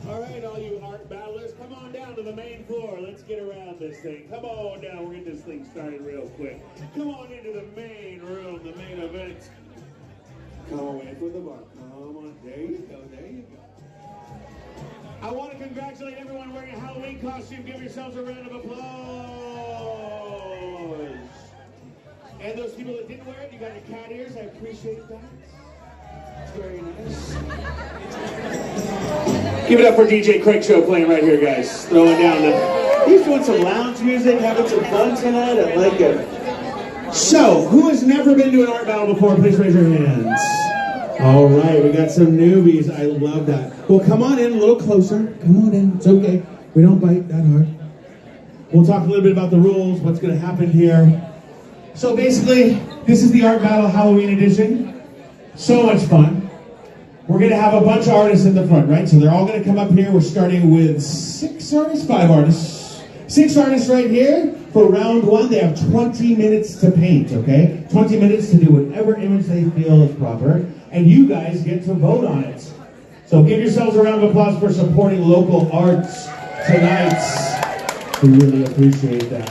All right, all you art battlers, come on down to the main floor. Let's get around this thing. Come on down. We're getting this thing started real quick. Come on into the main room, the main event. Come away from the bar. Come on. There you go. There you go. I want to congratulate everyone wearing a Halloween costume. Give yourselves a round of applause. And those people that didn't wear it, you got your cat ears. I appreciate that. It's very nice. Give it up for DJ Craig Show playing right here, guys. Throwing down he's doing some lounge music, having some fun tonight. I like it. So, who has never been to an art battle before? Please raise your hands. All right, we got some newbies. I love that. Well, come on in a little closer. Come on in. It's okay. We don't bite that hard. We'll talk a little bit about the rules, what's going to happen here. So basically, this is the Art Battle Halloween edition. So much fun. We're going to have a bunch of artists in the front, right? So they're all going to come up here. We're starting with 5 artists. 6 artists right here. For round 1, they have 20 minutes to paint, okay? 20 minutes to do whatever image they feel is proper. And you guys get to vote on it. So give yourselves a round of applause for supporting local arts tonight. We really appreciate that.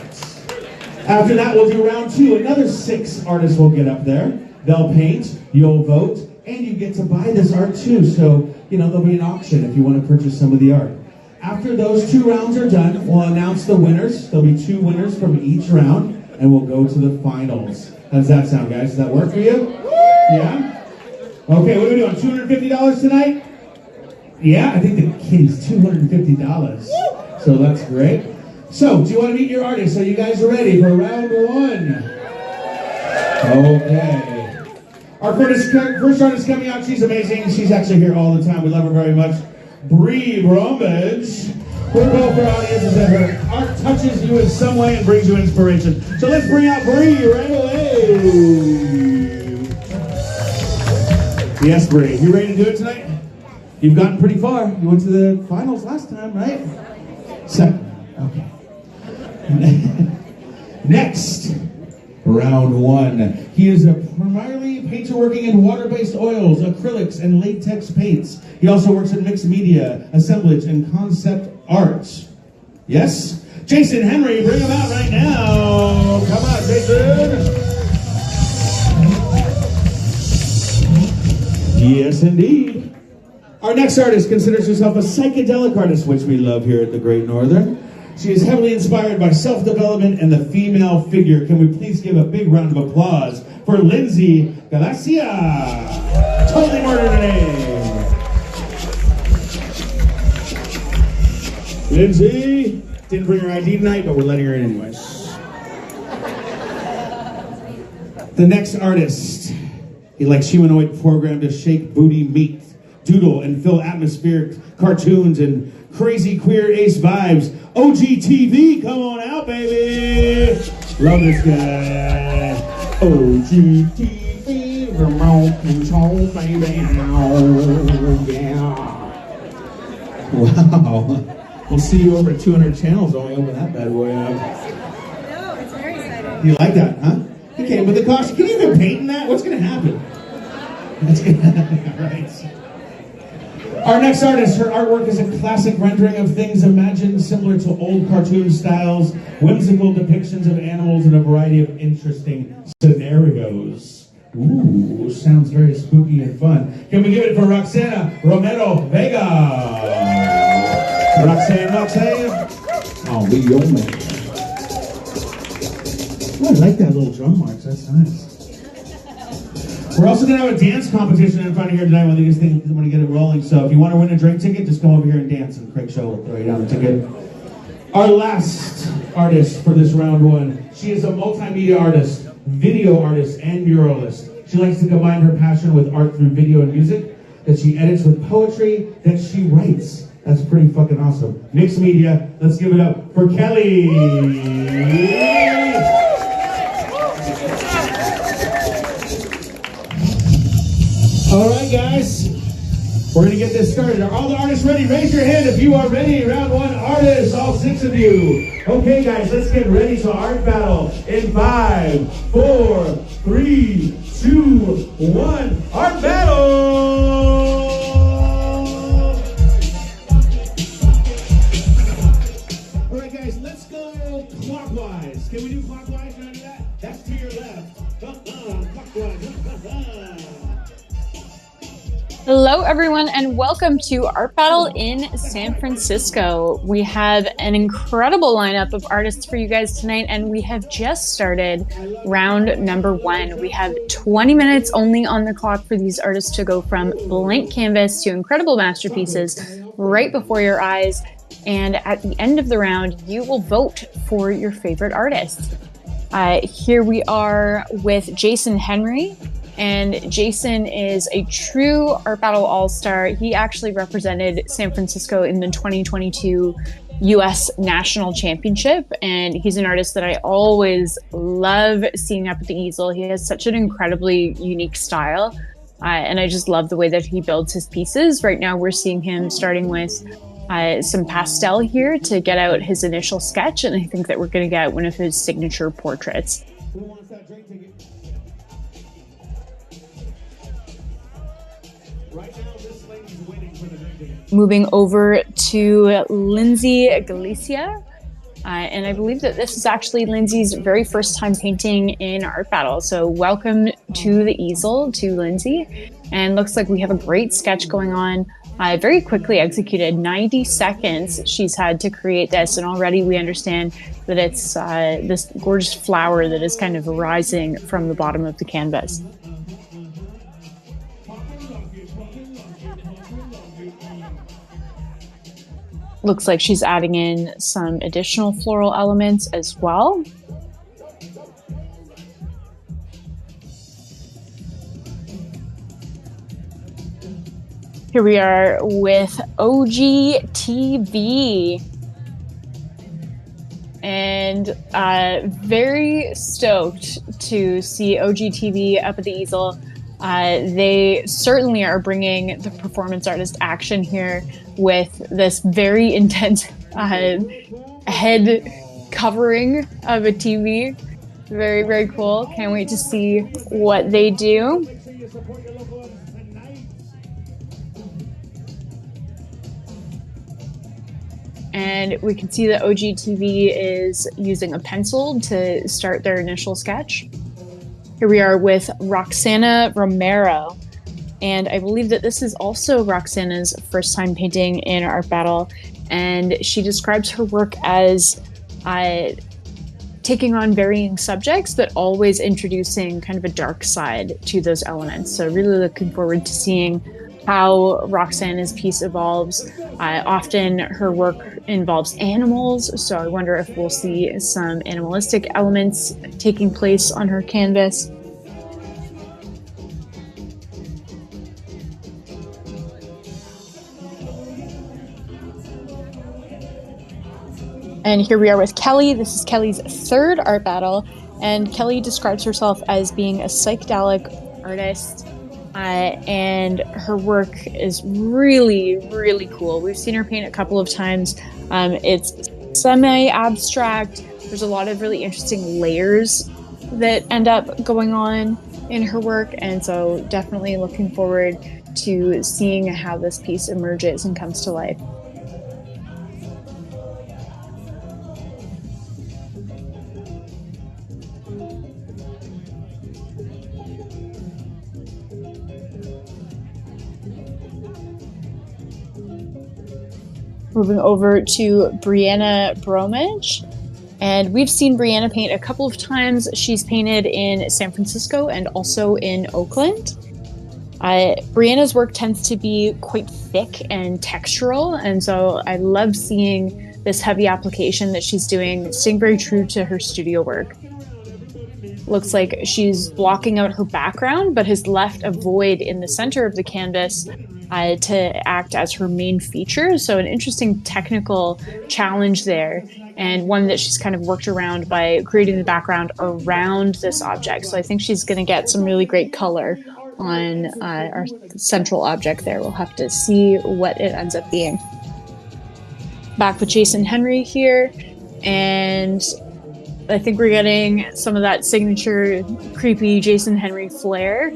After that, we'll do round 2. Another 6 artists will get up there. They'll paint, you'll vote, and you get to buy this art too. So, there'll be an auction if you want to purchase some of the art. After those 2 rounds are done, we'll announce the winners. There'll be 2 winners from each round, and we'll go to the finals. How does that sound, guys? Does that work for you? Yeah? Okay, what are we doing? $250 tonight? Yeah, I think the kitty's $250. So that's great. So, do you want to meet your artist? So you guys are ready for round 1? Okay. Our first artist coming out, she's amazing. She's actually here all the time. We love her very much. Bree Bromwich. We're both for audiences that her art touches you in some way and brings you inspiration. So let's bring out Bree right away. Yes, Bree. You ready to do it tonight? You've gotten pretty far. You went to the finals last time, right? Second. Okay. Next, round 1. He is a primarily painter working in water-based oils, acrylics, and latex paints. He also works in mixed media, assemblage, and concept art. Yes? Jason Henry, bring him out right now. Come on, Jason. Yes, indeed. Our next artist considers herself a psychedelic artist, which we love here at the Great Northern. She is heavily inspired by self-development and the female figure. Can we please give a big round of applause for Lindsay Galacia? Totally murdered her name. Lindsay didn't bring her ID tonight, but we're letting her in anyways. The next artist, he likes humanoid program to shake booty meat, doodle and fill atmospheric cartoons and crazy queer ace vibes. OGTV, come on out, baby. Love this guy. OGTV, remote control, baby. Yeah. Wow. We'll see you over at 200 channels when we open that bad boy up. No, it's very exciting. You like that, huh? You came with the costume. Can you even paint in that? What's going to happen? That's good. All right. Our next artist, her artwork is a classic rendering of things imagined similar to old cartoon styles, whimsical depictions of animals, and a variety of interesting scenarios. Ooh, sounds very spooky and fun. Can we give it for Roxana Romero Vega? Roxanne. I'll be your man. Oh, I like that little drum march. That's nice. We're also going to have a dance competition in front of here tonight when you want to get it rolling. So if you want to win a drink ticket, just come over here and dance, and Craig Show will throw you down the ticket. Our last artist for this round one. She is a multimedia artist, video artist, and muralist. She likes to combine her passion with art through video and music that she edits with poetry that she writes. That's pretty fucking awesome. Mixed media, let's give it up for Kelly. All right, guys. We're going to get this started. Are all the artists ready? Raise your hand if you are ready. Round one, artists, all 6 of you. Okay, guys, let's get ready to art battle in 5, 4, 3, 2, 1. Art battle! All right, guys, let's go clockwise. Can we do clockwise? Can I do that? That's to your left. Clockwise. Hello, everyone, and welcome to Art Battle in San Francisco. We have an incredible lineup of artists for you guys tonight, and we have just started round number 1. We have 20 minutes only on the clock for these artists to go from blank canvas to incredible masterpieces right before your eyes. And at the end of the round, you will vote for your favorite artist. Here we are with Jason Henry. And Jason is a true Art Battle All-Star. He actually represented San Francisco in the 2022 U.S. National Championship. And he's an artist that I always love seeing up at the easel. He has such an incredibly unique style. And I just love the way that he builds his pieces. Right now we're seeing him starting with some pastel here to get out his initial sketch. And I think that we're going to get one of his signature portraits. Who wants that drink ticket? Right now, this lady's waiting for the drink ticket. Moving over to Lindsay Galicia. And I believe that this is actually Lindsay's very first time painting in Art Battle. So welcome to the easel to Lindsay. And looks like we have a great sketch going on. Very quickly executed, 90 seconds she's had to create this. And already we understand that it's this gorgeous flower that is kind of rising from the bottom of the canvas. Looks like she's adding in some additional floral elements as well. Here we are with OGTV. And very stoked to see OGTV up at the easel. They certainly are bringing the performance artist action here with this very intense head covering of a TV. Very, very cool. Can't wait to see what they do. And we can see that OGTV is using a pencil to start their initial sketch. Here we are with Roxana Romero. And I believe that this is also Roxana's first time painting in Art Battle. And she describes her work as taking on varying subjects, but always introducing kind of a dark side to those elements. So really looking forward to seeing how Roxana's piece evolves. Often her work involves animals, so I wonder if we'll see some animalistic elements taking place on her canvas. And here we are with Kelly. This is Kelly's third Art Battle, and Kelly describes herself as being a psychedelic artist. And her work is really, really cool. We've seen her paint a couple of times. It's semi-abstract. There's a lot of really interesting layers that end up going on in her work. And so definitely looking forward to seeing how this piece emerges and comes to life. Moving over to Brianna Bromage. And we've seen Brianna paint a couple of times. She's painted in San Francisco and also in Oakland. Brianna's work tends to be quite thick and textural, and so I love seeing this heavy application that she's doing, staying very true to her studio work. Looks like she's blocking out her background, but has left a void in the center of the canvas to act as her main feature. So an interesting technical challenge there, and one that she's kind of worked around by creating the background around this object. So I think she's going to get some really great color on our central object there. We'll have to see what it ends up being. Back with Jason Henry here, and I think we're getting some of that signature creepy Jason Henry flair.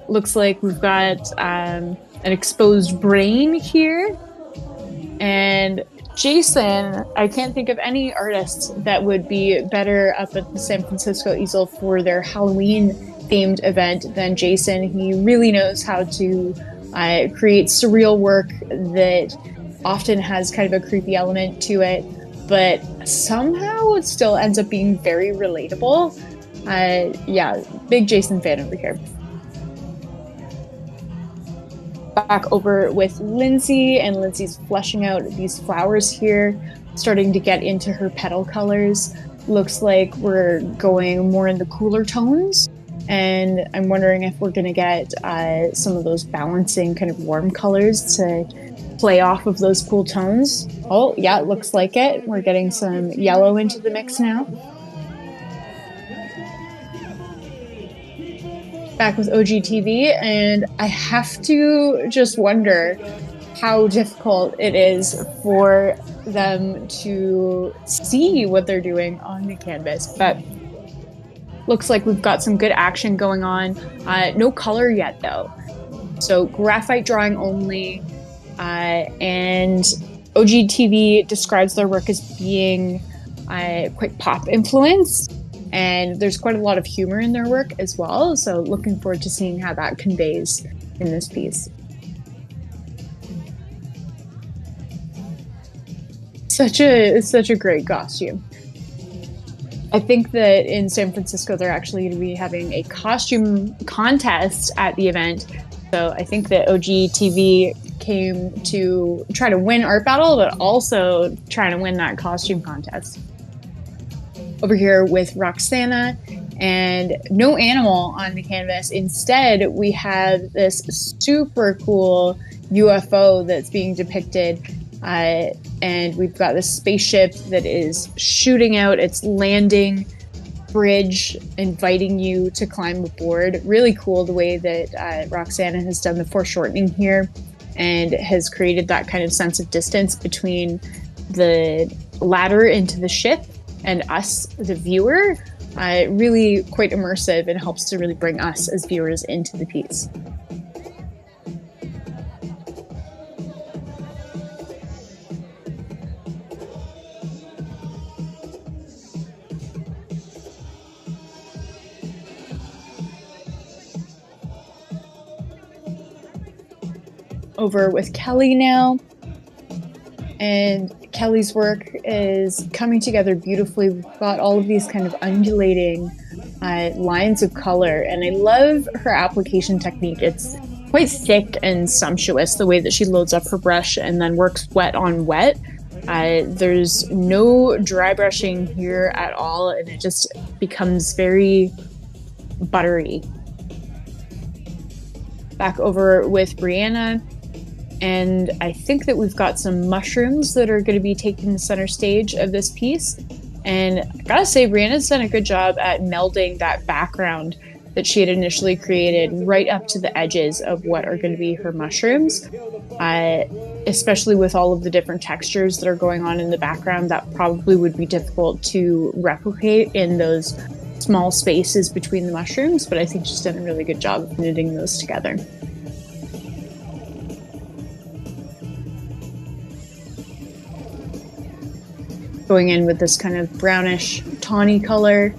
Looks like we've got an exposed brain here. And Jason, I can't think of any artists that would be better up at the San Francisco easel for their Halloween themed event than Jason. He really knows how to create surreal work that often has kind of a creepy element to it, but somehow it still ends up being very relatable. Yeah, big Jason fan over here. Back over with Lindsay, and Lindsay's fleshing out these flowers here, starting to get into her petal colors. Looks like we're going more in the cooler tones, and I'm wondering if we're going to get some of those balancing kind of warm colors to play off of those cool tones. Oh, yeah, it looks like it. We're getting some yellow into the mix now. Back with OGTV, and I have to just wonder how difficult it is for them to see what they're doing on the canvas. But looks like we've got some good action going on. No color yet, though. So graphite drawing only. And OGTV describes their work as being quite pop influenced, and there's quite a lot of humor in their work as well, so looking forward to seeing how that conveys in this piece. Such a great costume. I think that in San Francisco they're actually going to be having a costume contest at the event, so I think that OGTV came to try to win Art Battle, but also trying to win that costume contest. Over here with Roxana, and no animal on the canvas. Instead, we have this super cool UFO that's being depicted, and we've got this spaceship that is shooting out its landing bridge, inviting you to climb aboard. Really cool the way that Roxana has done the foreshortening here, and has created that kind of sense of distance between the ladder into the ship and us, the viewer. Really quite immersive, and helps to really bring us as viewers into the piece. Over with Kelly now, and Kelly's work is coming together beautifully. We've got all of these kind of undulating lines of color, and I love her application technique. It's quite thick and sumptuous, the way that she loads up her brush and then works wet on wet. There's no dry brushing here at all, and it just becomes very buttery. Back over with Brianna, and I think that we've got some mushrooms that are going to be taking the center stage of this piece. And I gotta say, Brianna's done a good job at melding that background that she had initially created right up to the edges of what are going to be her mushrooms. Especially with all of the different textures that are going on in the background, that probably would be difficult to replicate in those small spaces between the mushrooms, but I think she's done a really good job of knitting those together. Going in with this kind of brownish tawny color,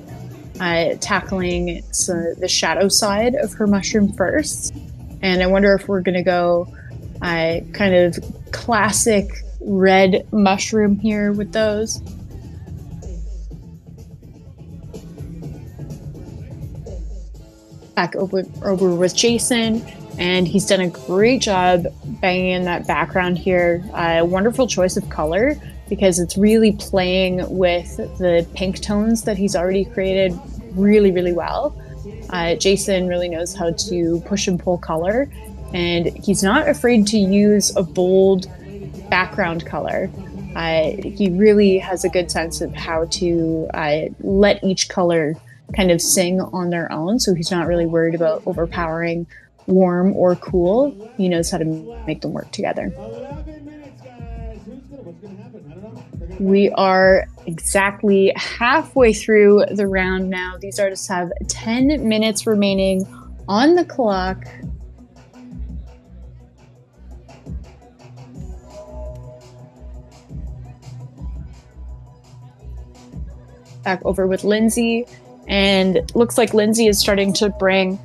tackling the shadow side of her mushroom first. And I wonder if we're going to go kind of classic red mushroom here with those. Back over with Jason, and he's done a great job banging in that background here. Wonderful choice of color because it's really playing with the pink tones that he's already created really, really well. Jason really knows how to push and pull color, and he's not afraid to use a bold background color. He really has a good sense of how to let each color kind of sing on their own, so he's not really worried about overpowering warm or cool. He knows how to make them work together. We are exactly halfway through the round now. These artists have 10 minutes remaining on the clock. Back over with Lindsay, and looks like Lindsay is starting to bring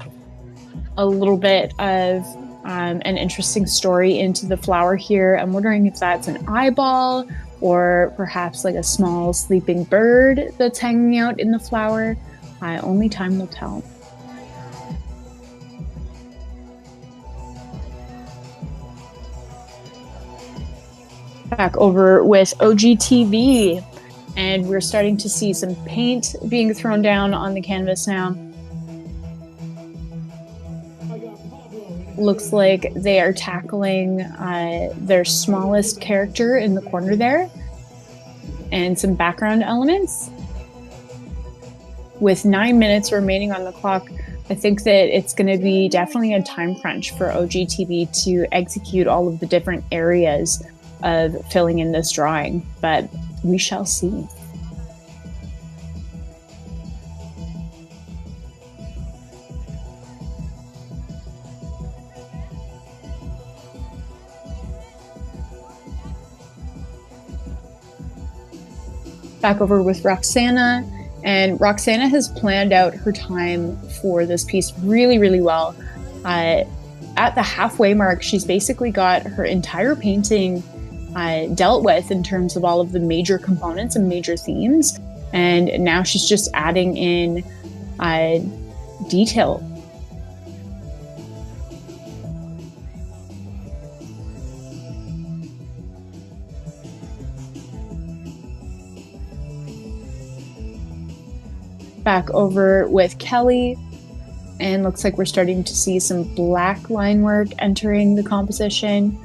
a little bit of an interesting story into the flower here. I'm wondering if that's an eyeball or perhaps like a small sleeping bird that's hanging out in the flower. Only time will tell. Back over with OGTV, and we're starting to see some paint being thrown down on the canvas now. Looks like they are tackling their smallest character in the corner there, and some background elements. With 9 minutes remaining on the clock, I think that it's going to be definitely a time crunch for OGTV to execute all of the different areas of filling in this drawing, but we shall see. Back over with Roxana, and Roxana has planned out her time for this piece really, really well. At the halfway mark, she's basically got her entire painting dealt with in terms of all of the major components and major themes, and now she's just adding in detail. Back over with Kelly, and looks like we're starting to see some black line work entering the composition.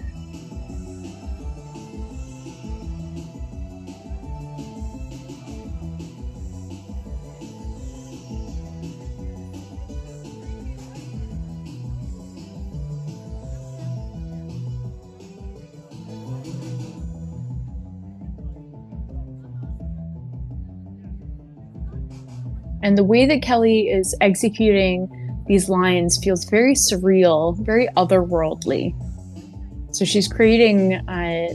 And the way that Kelly is executing these lines feels very surreal, very otherworldly. So she's creating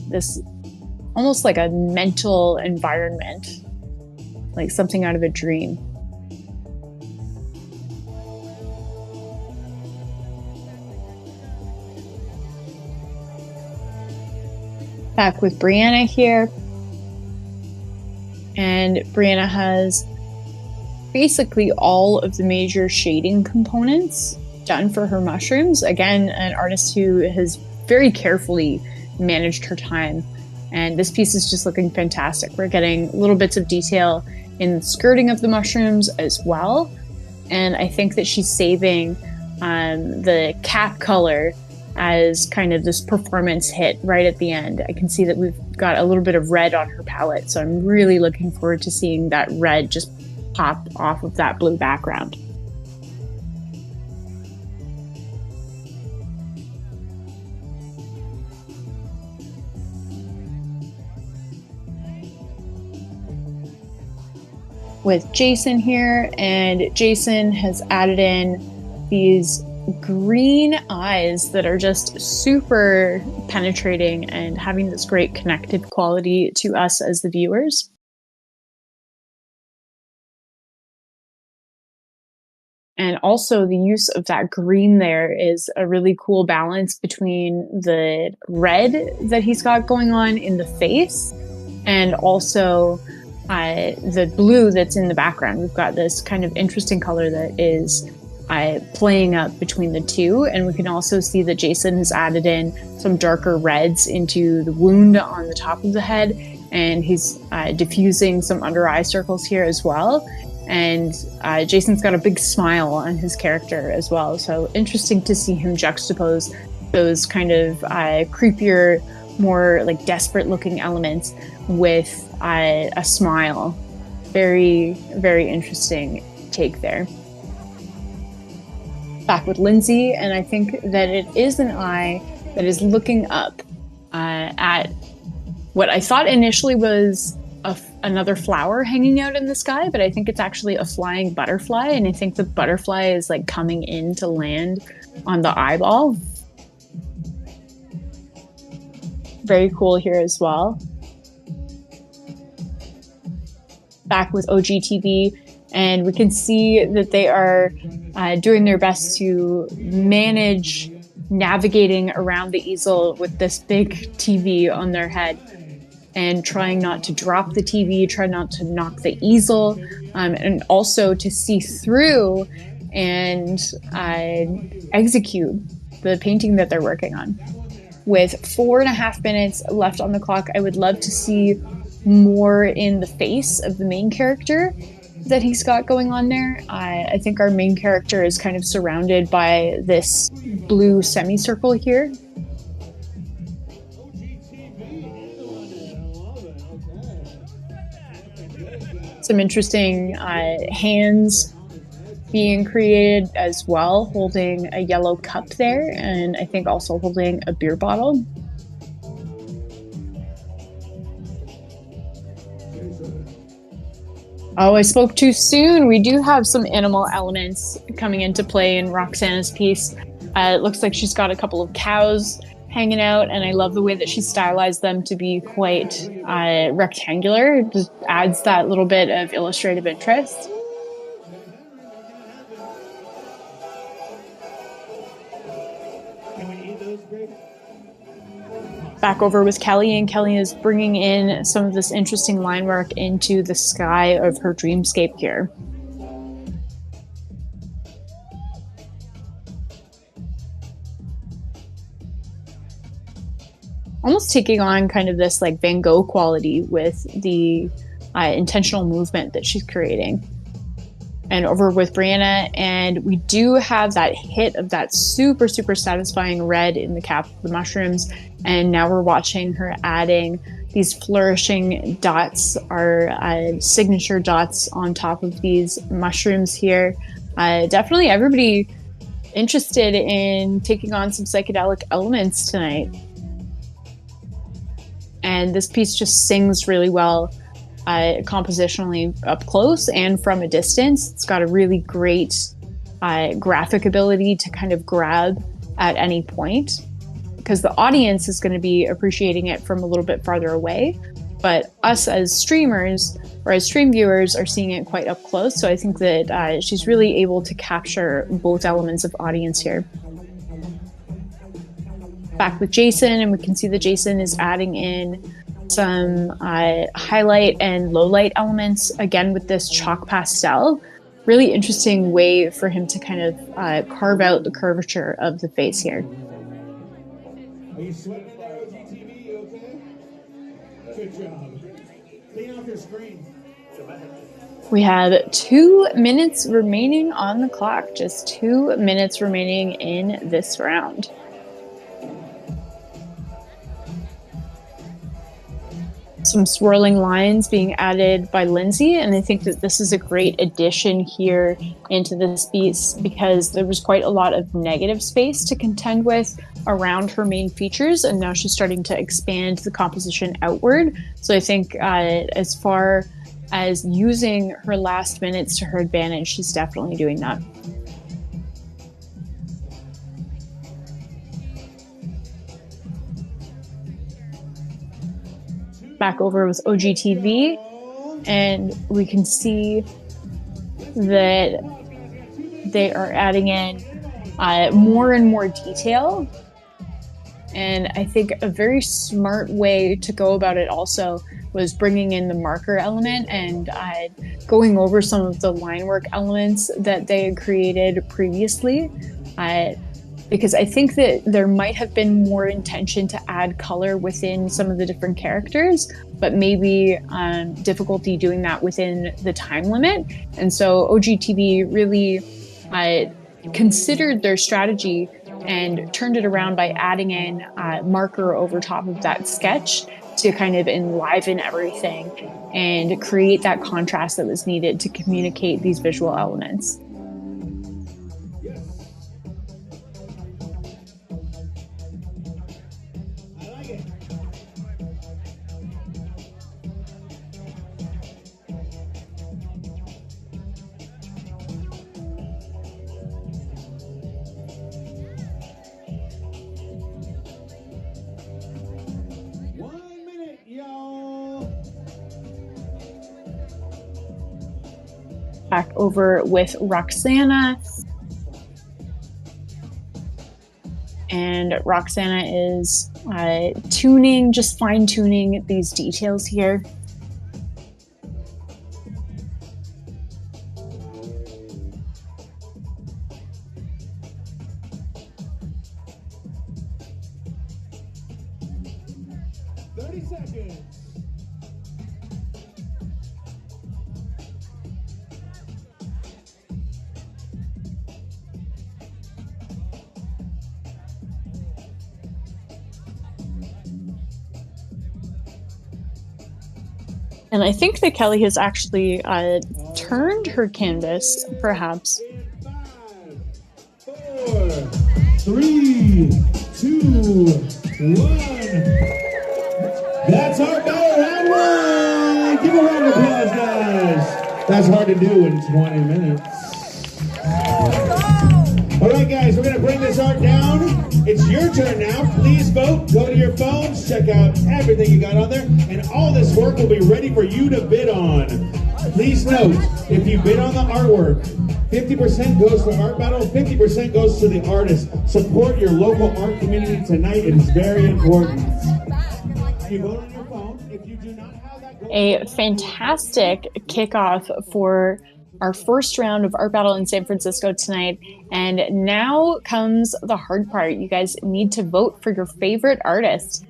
this almost like a mental environment, like something out of a dream. Back with Brianna here. And Brianna has basically all of the major shading components done for her mushrooms. Again, an artist who has very carefully managed her time. And this piece is just looking fantastic. We're getting little bits of detail in the skirting of the mushrooms as well. And I think that she's saving the cap color as kind of this performance hit right at the end. I can see that we've got a little bit of red on her palette. So I'm really looking forward to seeing that red just pop off of that blue background. With Jason here, and Jason has added in these green eyes that are just super penetrating and having this great connective quality to us as the viewers. And also the use of that green there is a really cool balance between the red that he's got going on in the face and also the blue that's in the background. We've got this kind of interesting color that is playing up between the two. And we can also see that Jason has added in some darker reds into the wound on the top of the head and he's diffusing some under eye circles here as well. And Jason's got a big smile on his character as well. So interesting to see him juxtapose those kind of creepier, more like desperate looking elements with a smile. Very, very interesting take there. Back with Lindsay, and I think that it is an eye that is looking up at what I thought initially was another flower hanging out in the sky, but I think it's actually a flying butterfly, and I think the butterfly is like coming in to land on the eyeball. Very cool here as well. Back with OGTV, and we can see that they are doing their best to manage navigating around the easel with this big TV on their head, and trying not to drop the TV, try not to knock the easel, and also to see through and execute the painting that they're working on. With 4.5 minutes left on the clock, I would love to see more in the face of the main character that he's got going on there. I think our main character is kind of surrounded by this blue semicircle here. Some interesting hands being created as well, holding a yellow cup there, and I think also holding a beer bottle. Oh, I spoke too soon. We do have some animal elements coming into play in Roxana's piece. It looks like she's got a couple of cows hanging out, and I love the way that she stylized them to be quite rectangular. It just adds that little bit of illustrative interest. Back over with Kelly, and Kelly is bringing in some of this interesting line work into the sky of her dreamscape here. Almost taking on kind of this like Van Gogh quality with the intentional movement that she's creating. And over with Brianna, and we do have that hit of that super, super satisfying red in the cap of the mushrooms. And now we're watching her adding these flourishing dots, our signature dots on top of these mushrooms here. Definitely everybody interested in taking on some psychedelic elements tonight. And this piece just sings really well. Compositionally up close and from a distance. It's got a really great graphic ability to kind of grab at any point, because the audience is going to be appreciating it from a little bit farther away, but us as streamers or as stream viewers are seeing it quite up close. So I think that she's really able to capture both elements of audience here. Back with Jason, and we can see that Jason is adding in some highlight and low light elements, again with this chalk pastel. Really interesting way for him to kind of carve out the curvature of the face here. Are you sweating by OGTV? Okay? Good job. Clean off your screen. We have 2 minutes remaining on the clock. Just 2 minutes remaining in this round. Some swirling lines being added by Lindsay, and I think that this is a great addition here into this piece, because there was quite a lot of negative space to contend with around her main features, and now she's starting to expand the composition outward. So I think as far as using her last minutes to her advantage, she's definitely doing that. Back over with OGTV, and we can see that they are adding in more and more detail, and I think a very smart way to go about it also was bringing in the marker element and going over some of the line work elements that they had created previously. because I think that there might have been more intention to add color within some of the different characters, but maybe difficulty doing that within the time limit. And so OGTV really considered their strategy and turned it around by adding in marker over top of that sketch to kind of enliven everything and create that contrast that was needed to communicate these visual elements. Back over with Roxana. And Roxana is just fine tuning these details here. And I think that Kelly has actually turned her canvas, perhaps. 5, 4, 3, 2, 1. That's our battle round one. Give a round of applause, guys. That's hard to do in 20 minutes. All right, guys, we're going to bring this art down. It's your turn now. Please vote. Go to your phones. Check out everything you got on there. And all this work will be ready for you to bid on. Please note, if you bid on the artwork, 50% goes to Art Battle, 50% goes to the artist. Support your local art community tonight. It is very important. You vote on your phone. If you do not have that, a fantastic kickoff for our first round of Art Battle in San Francisco tonight. And now comes the hard part. You guys need to vote for your favorite artist.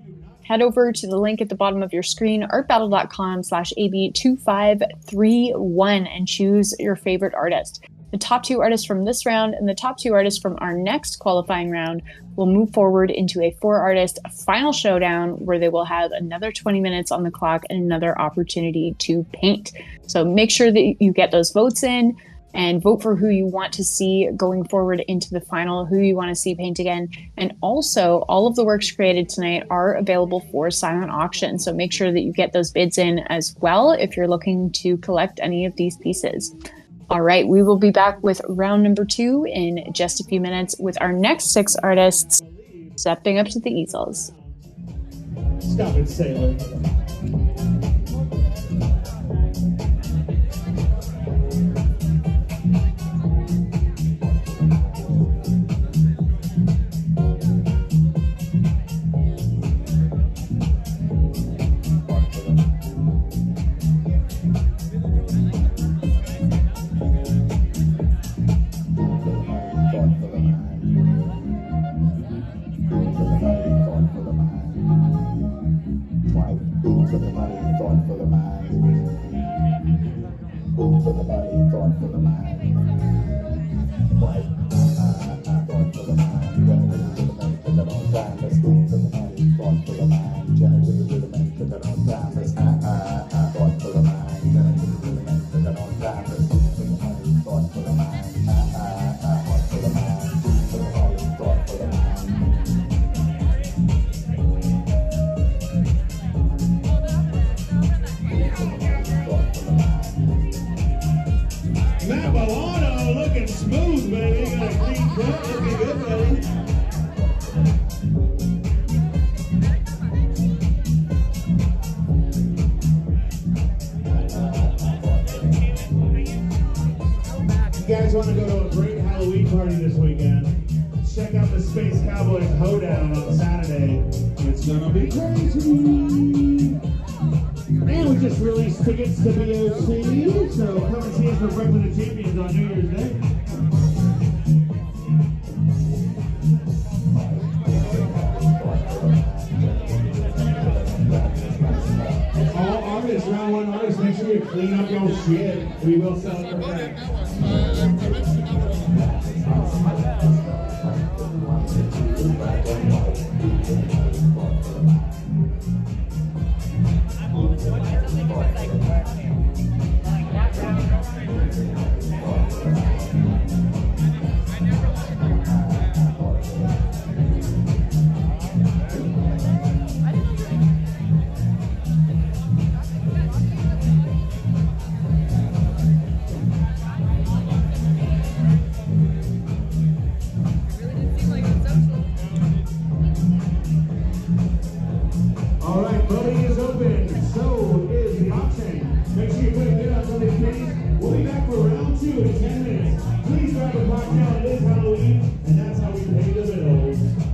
Head over to the link at the bottom of your screen, artbattle.com/AB2531, and choose your favorite artist. The top 2 artists from this round and the top 2 artists from our next qualifying round will move forward into a 4-artist final showdown where they will have another 20 minutes on the clock and another opportunity to paint. So make sure that you get those votes in and vote for who you want to see going forward into the final, who you want to see paint again. And also, all of the works created tonight are available for silent auction. So make sure that you get those bids in as well if you're looking to collect any of these pieces. All right, we will be back with round number 2 in just a few minutes with our next 6 artists stepping up to the easels. Stop it, Sailor. Want to go to a great Halloween party this weekend, check out the Space Cowboys Hoedown on Saturday. It's gonna be crazy. And we just released tickets to BOC, so come and see us for Breakfast of Champions on New Year's Day. lean up your shit. We will sell it for that. All right, voting is open. So is the auction. Make sure you put a bid on something, please. We'll be back for round 2 in 10 minutes. Please grab a cocktail. It is Halloween, and that's how we pay the bills.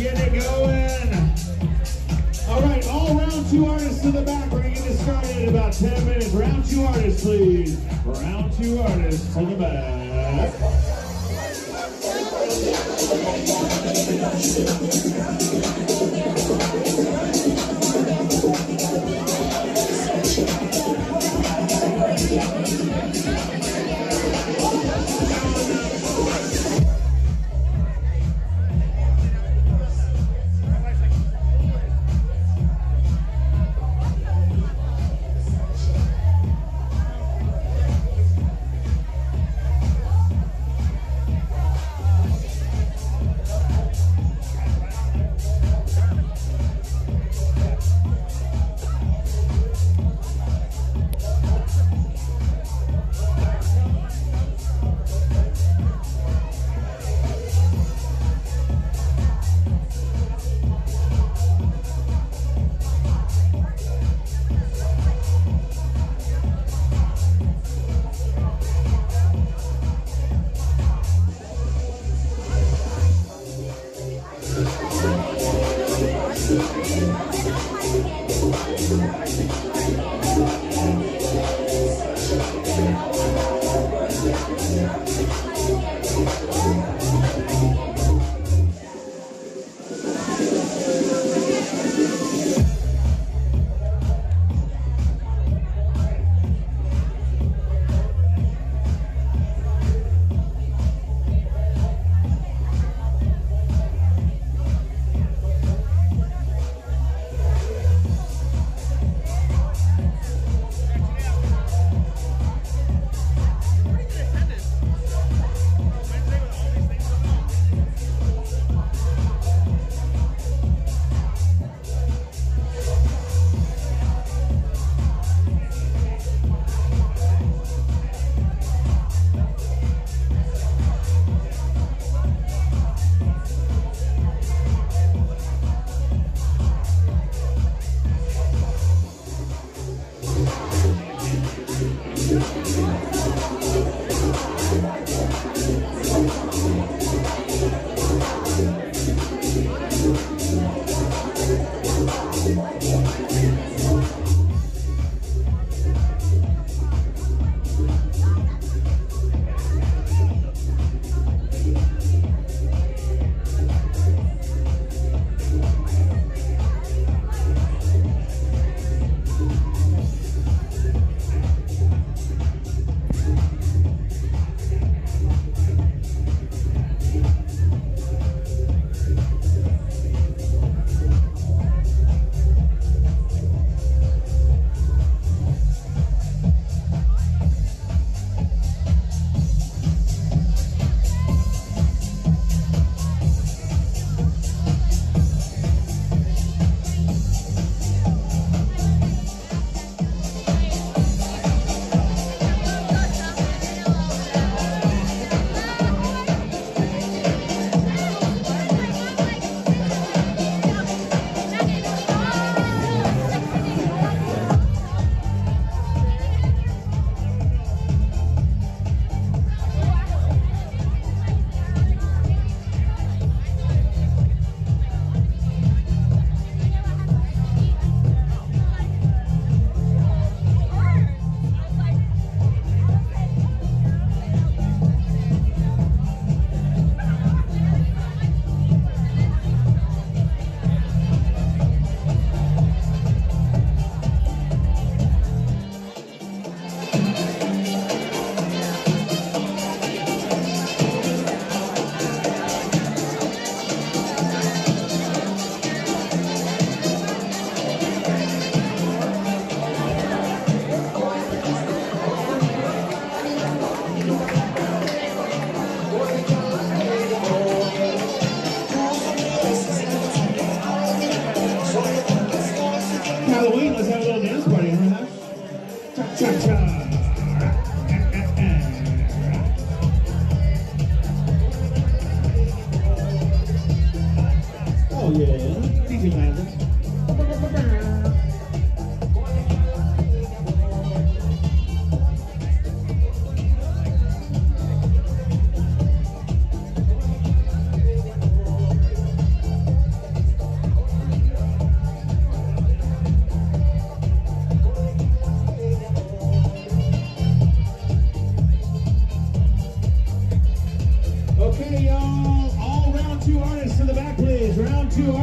get it going. All right, all round two artists in the back. We're going to get this started in about 10 minutes. Round two artists, please. Round two artists in the back.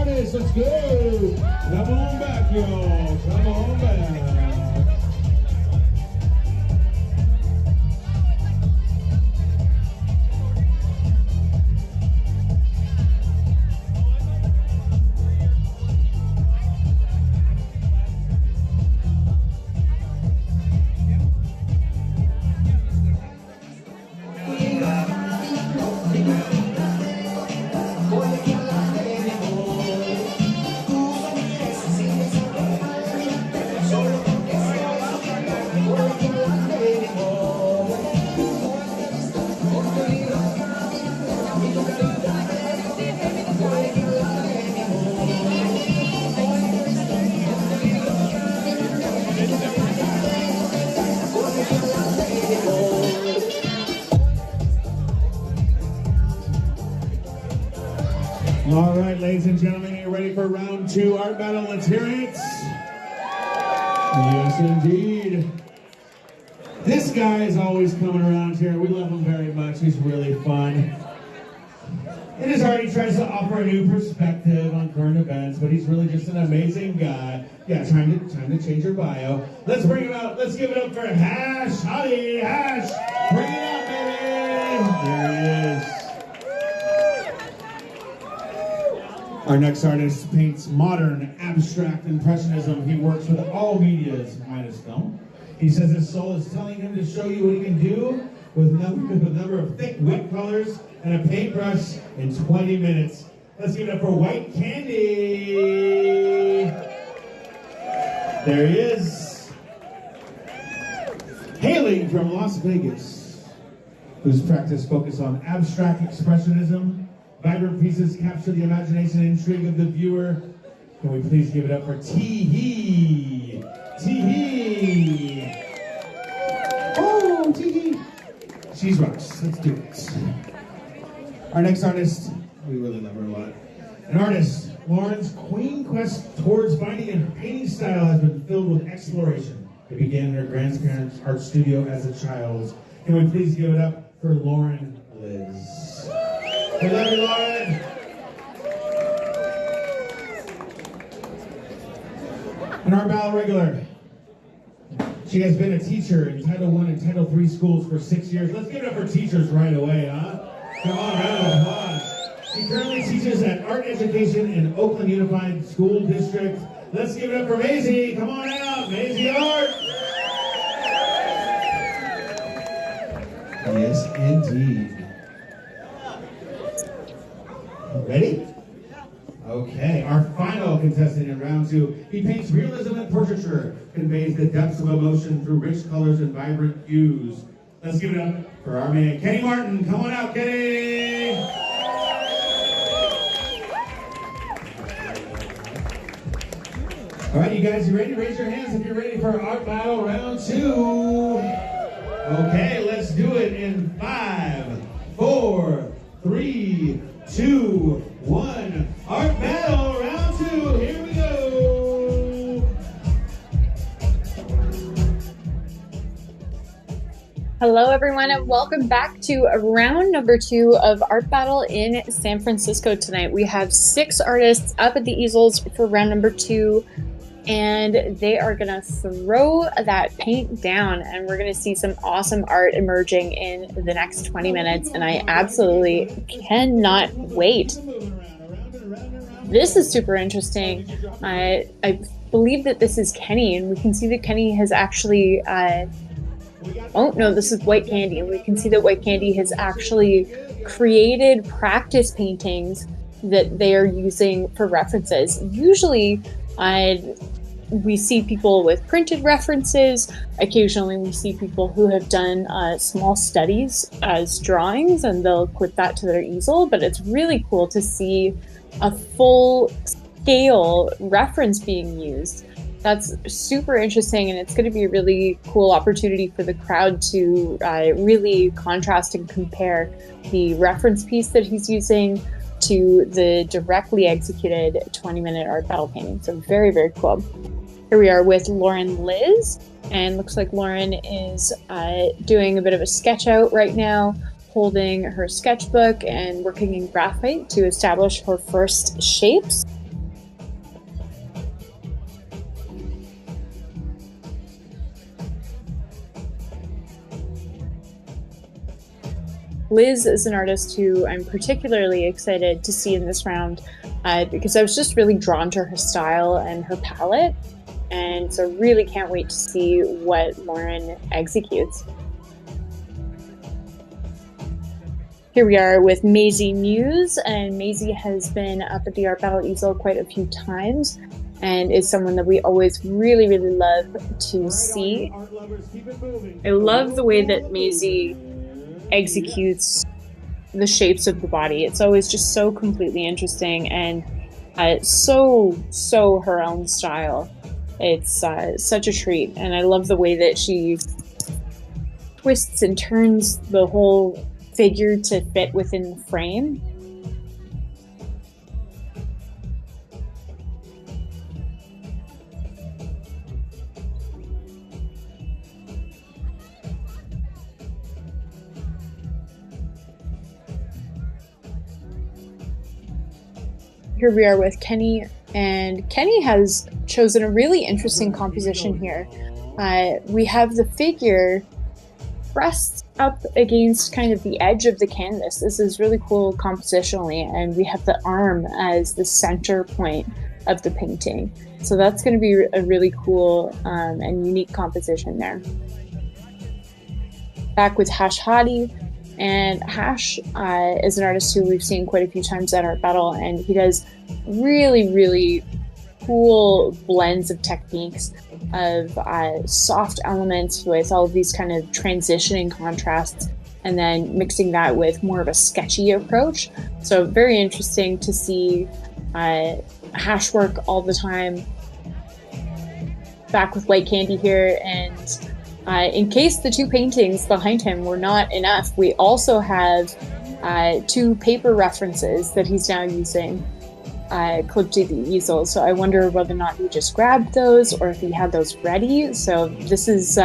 artists. Let's go. Come on back, y'all. Come on back. All right, ladies and gentlemen, are you ready for round 2 art battle? Let's hear it. Yes, indeed. This guy is always coming around here. We love him very much. He's really fun. In his art, he tries to offer a new perspective on current events, but he's really just an amazing guy. Yeah, time to change your bio. Let's bring him out. Let's give it up for Hash Hadi. Hash, bring it out, baby. There he is. Our next artist paints modern, abstract impressionism. He works with all medias, minus film. He says his soul is telling him to show you what he can do with a number of thick, wet colors and a paintbrush in 20 minutes. Let's give it up for White Candy. There he is. Hailing from Las Vegas, whose practice focuses on abstract expressionism. Vibrant pieces capture the imagination and intrigue of the viewer. Can we please give it up for Tee-Hee? Tee-Hee! Oh, Tee-Hee! She's rocks. Let's do it. Our next artist, we really love her a lot. An artist, Lauren's queen quest towards finding a painting style has been filled with exploration. It began in her grandparents' art studio as a child. Can we please give it up for Lauren Liz? We love you, Lauren. An art battle regular. She has been a teacher in Title I and Title III schools for 6 years. Let's give it up for teachers right away, huh? Come on, round of applause. She currently teaches at Art Education in Oakland Unified School District. Let's give it up for Maisie. Come on out, Maisie Art. Yes, indeed. Ready? Okay, our final contestant in round 2. He paints realism and portraiture, conveys the depths of emotion through rich colors and vibrant hues. Let's give it up for our man, Kenny Martin. Come on out, Kenny! All right, you guys, you ready? Raise your hands if you're ready for Art Battle round 2. Okay, let's do it in 5, 4, 3, 2, 1. Art Battle round 2. Here we go. Hello, everyone, and welcome back to round number 2 of Art Battle in San Francisco tonight. We have 6 artists up at the easels for round number 2, and they are going to throw that paint down, and we're going to see some awesome art emerging in the next 20 minutes, and I absolutely cannot wait. This is super interesting. I believe that this is Kenny, and we can see that Kenny has actually... oh, no, this is White Candy, and we can see that White Candy has actually created practice paintings that they are using for references. Usually, we see people with printed references. Occasionally, we see people who have done small studies as drawings, and they'll put that to their easel, but it's really cool to see a full-scale reference being used. That's super interesting, and it's going to be a really cool opportunity for the crowd to really contrast and compare the reference piece that he's using to the directly executed 20-minute art battle painting. So very, very cool. Here we are with Lauren Liz, and looks like Lauren is doing a bit of a sketch out right now, holding her sketchbook and working in graphite to establish her first shapes. Liz is an artist who I'm particularly excited to see in this round because I was just really drawn to her style and her palette. And so really can't wait to see what Lauren executes. Here we are with Maisie Muse, and Maisie has been up at the Art Battle easel quite a few times and is someone that we always really, really love to see. I love the way that Maisie executes the shapes of the body. It's always just so completely interesting and so her own style. It's such a treat, and I love the way that she twists and turns the whole figure to fit within the frame. Here we are with Kenny, and Kenny has chosen a really interesting composition here. We have the figure pressed up against kind of the edge of the canvas. This is really cool compositionally, and we have the arm as the center point of the painting. So that's going to be a really cool and unique composition there. Back with Hash Hadi. And Hash is an artist who we've seen quite a few times at Art Battle, and he does really, really cool blends of techniques of soft elements with all of these kind of transitioning contrasts, and then mixing that with more of a sketchy approach. So very interesting to see Hash work all the time. Back with White Candy here, and in case the two paintings behind him were not enough, we also have two paper references that he's now using clipped to the easel. So I wonder whether or not he just grabbed those or if he had those ready. So this is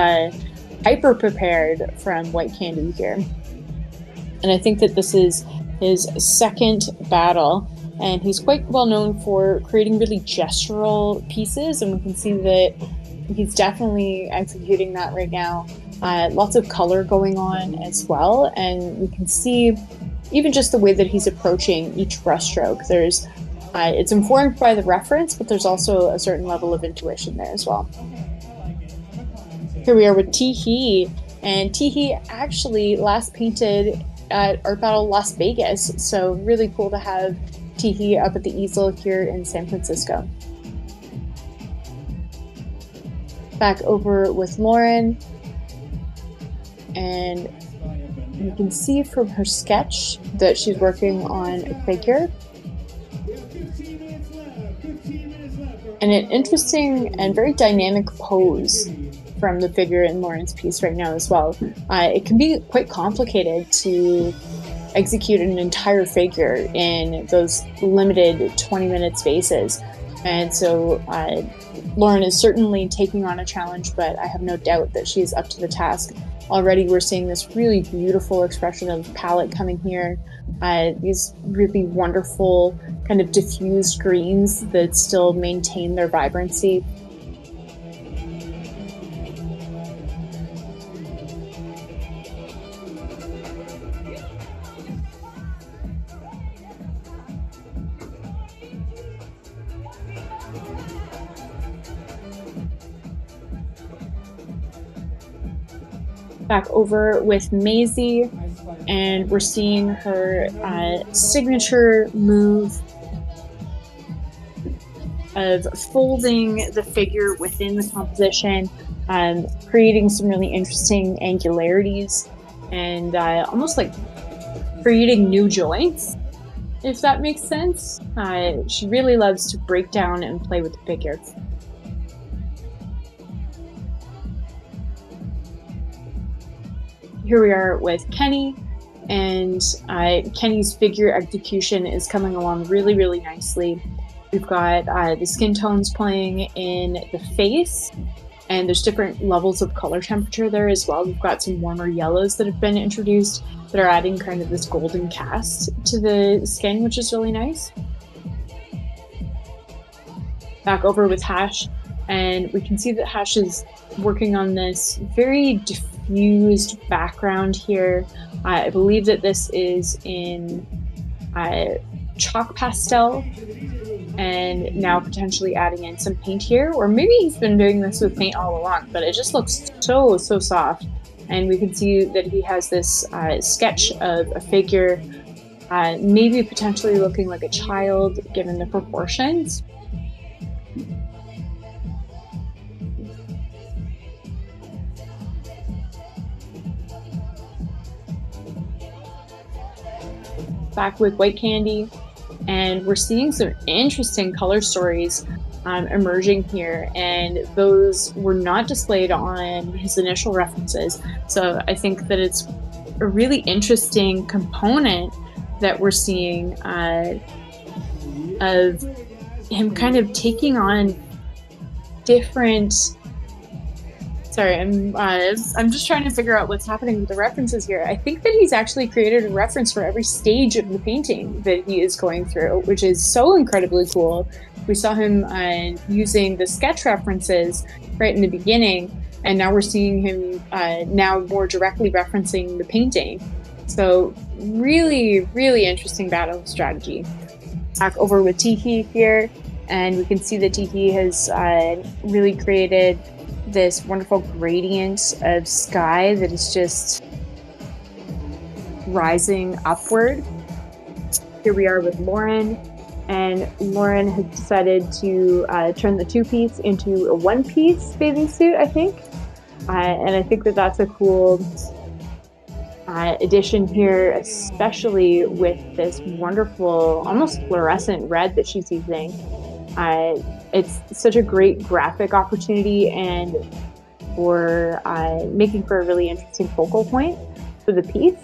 hyper prepared from White Candy here. And I think that this is his second battle. And he's quite well known for creating really gestural pieces. And we can see that he's definitely executing that right now. Lots of color going on as well. And we can see even just the way that he's approaching each brushstroke. There's it's informed by the reference, but there's also a certain level of intuition there as well. Here we are with Teehee, and Teehee actually last painted at Art Battle Las Vegas, so really cool to have Teehee up at the easel here in San Francisco. Back over with Lauren, and you can see from her sketch that she's working on a figure. And an interesting and very dynamic pose from the figure in Lauren's piece right now as well. It can be quite complicated to execute an entire figure in those limited 20-minute spaces. And so Lauren is certainly taking on a challenge, but I have no doubt that she's up to the task. Already we're seeing this really beautiful expression of palette coming here. These really wonderful kind of diffused greens that still maintain their vibrancy. Back over with Maisie, and we're seeing her signature move of folding the figure within the composition, creating some really interesting angularities, and almost like creating new joints, if that makes sense. She really loves to break down and play with the figure. Here we are with Kenny, and Kenny's figure execution is coming along really, really nicely. We've got the skin tones playing in the face, and there's different levels of color temperature there as well. We've got some warmer yellows that have been introduced that are adding kind of this golden cast to the skin, which is really nice. Back over with Hash, and we can see that Hash is working on this very diffuse diffused background here. I believe that this is in chalk pastel, and now potentially adding in some paint here, or maybe he's been doing this with paint all along, but it just looks so soft. And we can see that he has this sketch of a figure, maybe potentially looking like a child given the proportions. Back with White Candy, and we're seeing some interesting color stories emerging here, and those were not displayed on his initial references. So I think that it's a really interesting component that we're seeing of him kind of taking on different. Sorry, I'm just trying to figure out what's happening with the references here. I think that he's actually created a reference for every stage of the painting that he is going through, which is so incredibly cool. We saw him using the sketch references right in the beginning, and now we're seeing him now more directly referencing the painting. So really, really interesting battle strategy. Back over with Tiki here, and we can see that Tiki has really created this wonderful gradient of sky that is just rising upward. Here we are with Lauren, and Lauren has decided to turn the two-piece into a one-piece bathing suit, I think. And I think that that's a cool addition here, especially with this wonderful, almost fluorescent red that she's using. It's such a great graphic opportunity, and for making for a really interesting focal point for the piece.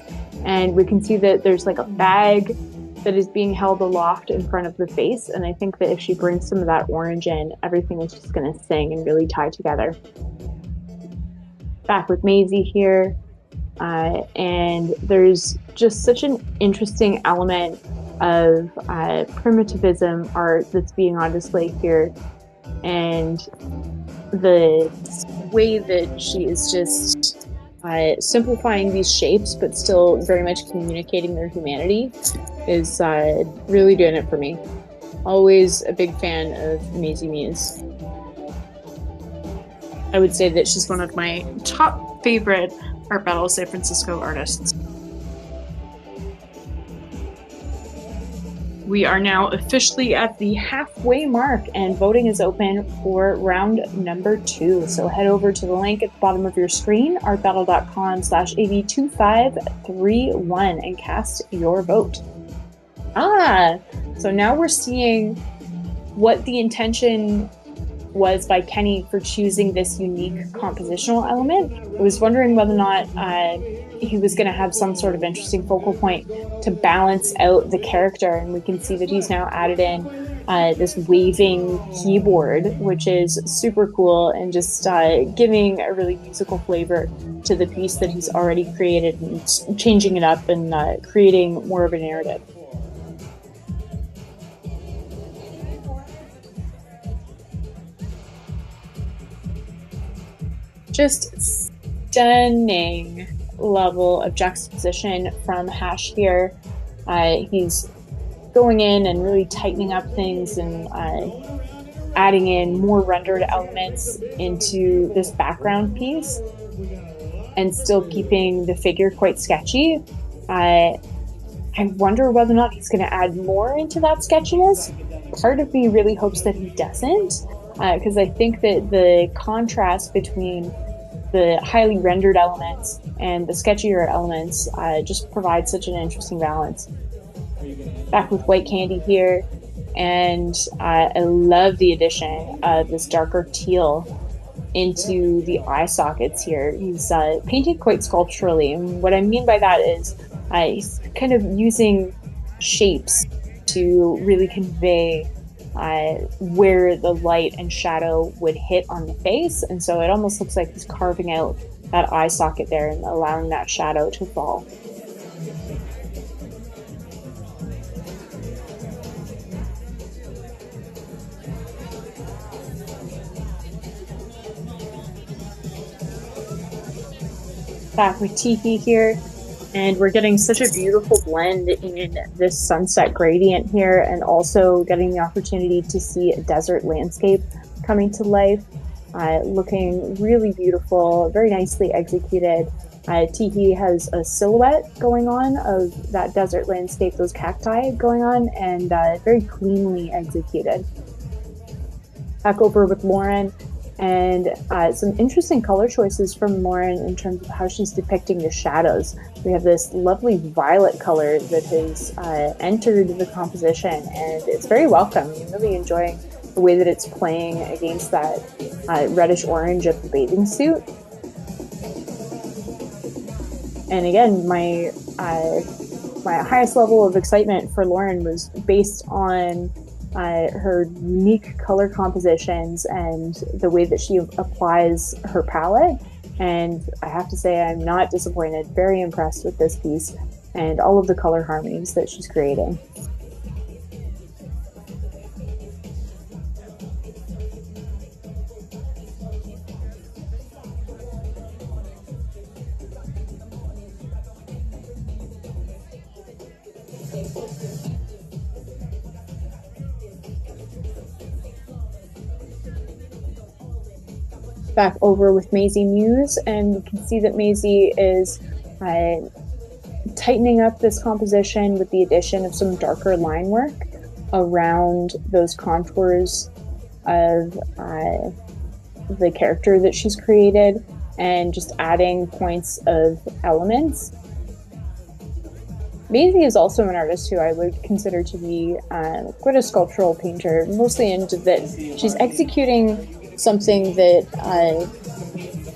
And we can see that there's like a bag that is being held aloft in front of the face, and I think that if she brings some of that orange in, everything is just going to sing and really tie together. Back with Maisie here, and there's just such an interesting element of primitivism art that's being on display here, and the way that she is just simplifying these shapes but still very much communicating their humanity is really doing it for me. Always a big fan of Maisie Muse. I would say that she's one of my top favorite Art Battle San Francisco artists. We are now officially at the halfway mark, and voting is open for round number 2. So head over to the link at the bottom of your screen, artbattle.com/AB2531, and cast your vote. So now we're seeing what the intention was by Kenny for choosing this unique compositional element. I was wondering whether or not he was going to have some sort of interesting focal point to balance out the character, and we can see that he's now added in this waving keyboard, which is super cool, and just giving a really musical flavor to the piece that he's already created, and changing it up and creating more of a narrative. Just stunning level of juxtaposition from Hash here. He's going in and really tightening up things and adding in more rendered elements into this background piece, and still keeping the figure quite sketchy. I wonder whether or not he's going to add more into that sketchiness. Part of me really hopes that he doesn't, because I think that the contrast between the highly rendered elements and the sketchier elements just provides such an interesting balance. Back with White Candy here, and I love the addition of this darker teal into the eye sockets here. He's painted quite sculpturally, and what I mean by that is he's kind of using shapes to really convey where the light and shadow would hit on the face, and so it almost looks like he's carving out that eye socket there and allowing that shadow to fall. Back with Tiki here, and we're getting such a beautiful blend in this sunset gradient here, and also getting the opportunity to see a desert landscape coming to life, looking really beautiful, very nicely executed. Tiki has a silhouette going on of that desert landscape, those cacti going on, and very cleanly executed. Back over with Lauren, and some interesting color choices from Lauren in terms of how she's depicting the shadows. We have this lovely violet color that has entered the composition, and it's very welcome. I'm really enjoying the way that it's playing against that reddish orange of the bathing suit. And again, my highest level of excitement for Lauren was based on her unique color compositions and the way that she applies her palette. And I have to say, I'm not disappointed. Very impressed with this piece and all of the color harmonies that she's creating. Back over with Maisie Muse, and we can see that Maisie is tightening up this composition with the addition of some darker line work around those contours of the character that she's created, and just adding points of elements. Maisie is also an artist who I would consider to be quite a sculptural painter, mostly into that she's executing something that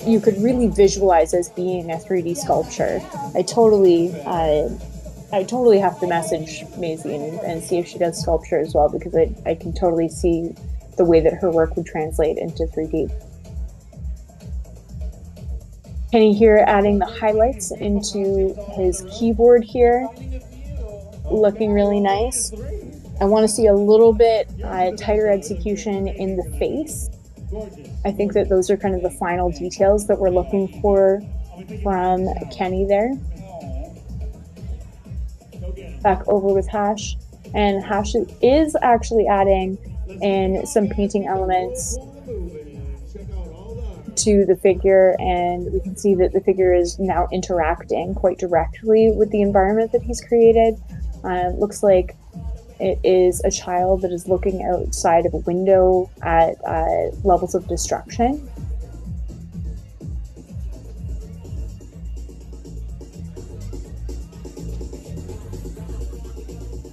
you could really visualize as being a 3D sculpture. I totally have to message Maisie and see if she does sculpture as well, because I can totally see the way that her work would translate into 3D. Kenny here adding the highlights into his keyboard here, looking really nice. I want to see a little bit tighter execution in the face. I think that those are kind of the final details that we're looking for from Kenny there. Back over with Hash, and Hash is actually adding in some painting elements to the figure, and we can see that the figure is now interacting quite directly with the environment that he's created. Looks like it is a child that is looking outside of a window at levels of destruction.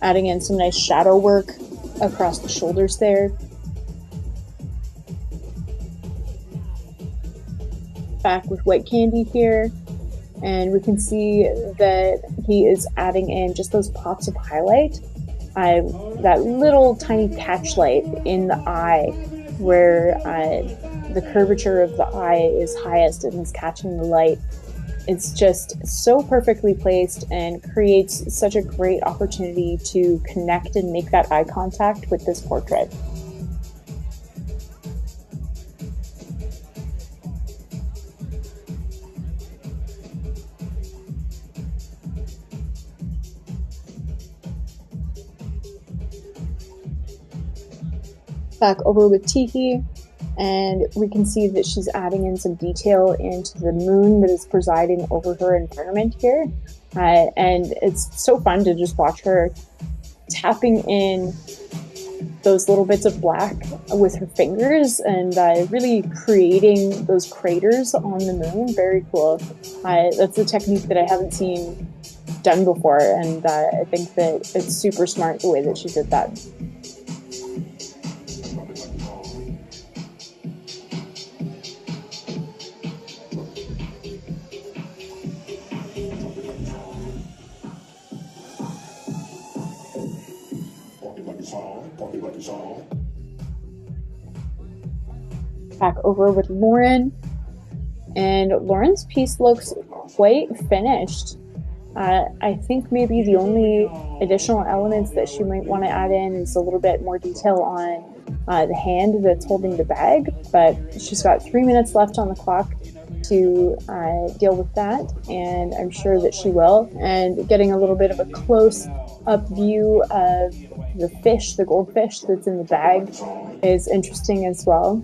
Adding in some nice shadow work across the shoulders there. Back with White Candy here, and we can see that he is adding in just those pops of highlight. That little tiny catch light in the eye, where the curvature of the eye is highest and is catching the light. It's just so perfectly placed and creates such a great opportunity to connect and make that eye contact with this portrait. Back over with Tiki, and we can see that she's adding in some detail into the moon that is presiding over her environment here, and it's so fun to just watch her tapping in those little bits of black with her fingers and really creating those craters on the moon. Very cool. That's a technique that I haven't seen done before, and I think that it's super smart the way that she did that. Back over with Lauren, and Lauren's piece looks quite finished. I think maybe the only additional elements that she might want to add in is a little bit more detail on the hand that's holding the bag, but she's got 3 minutes left on the clock, to deal with that, and I'm sure that she will. And getting a little bit of a close-up view of the fish, the goldfish that's in the bag, is interesting as well.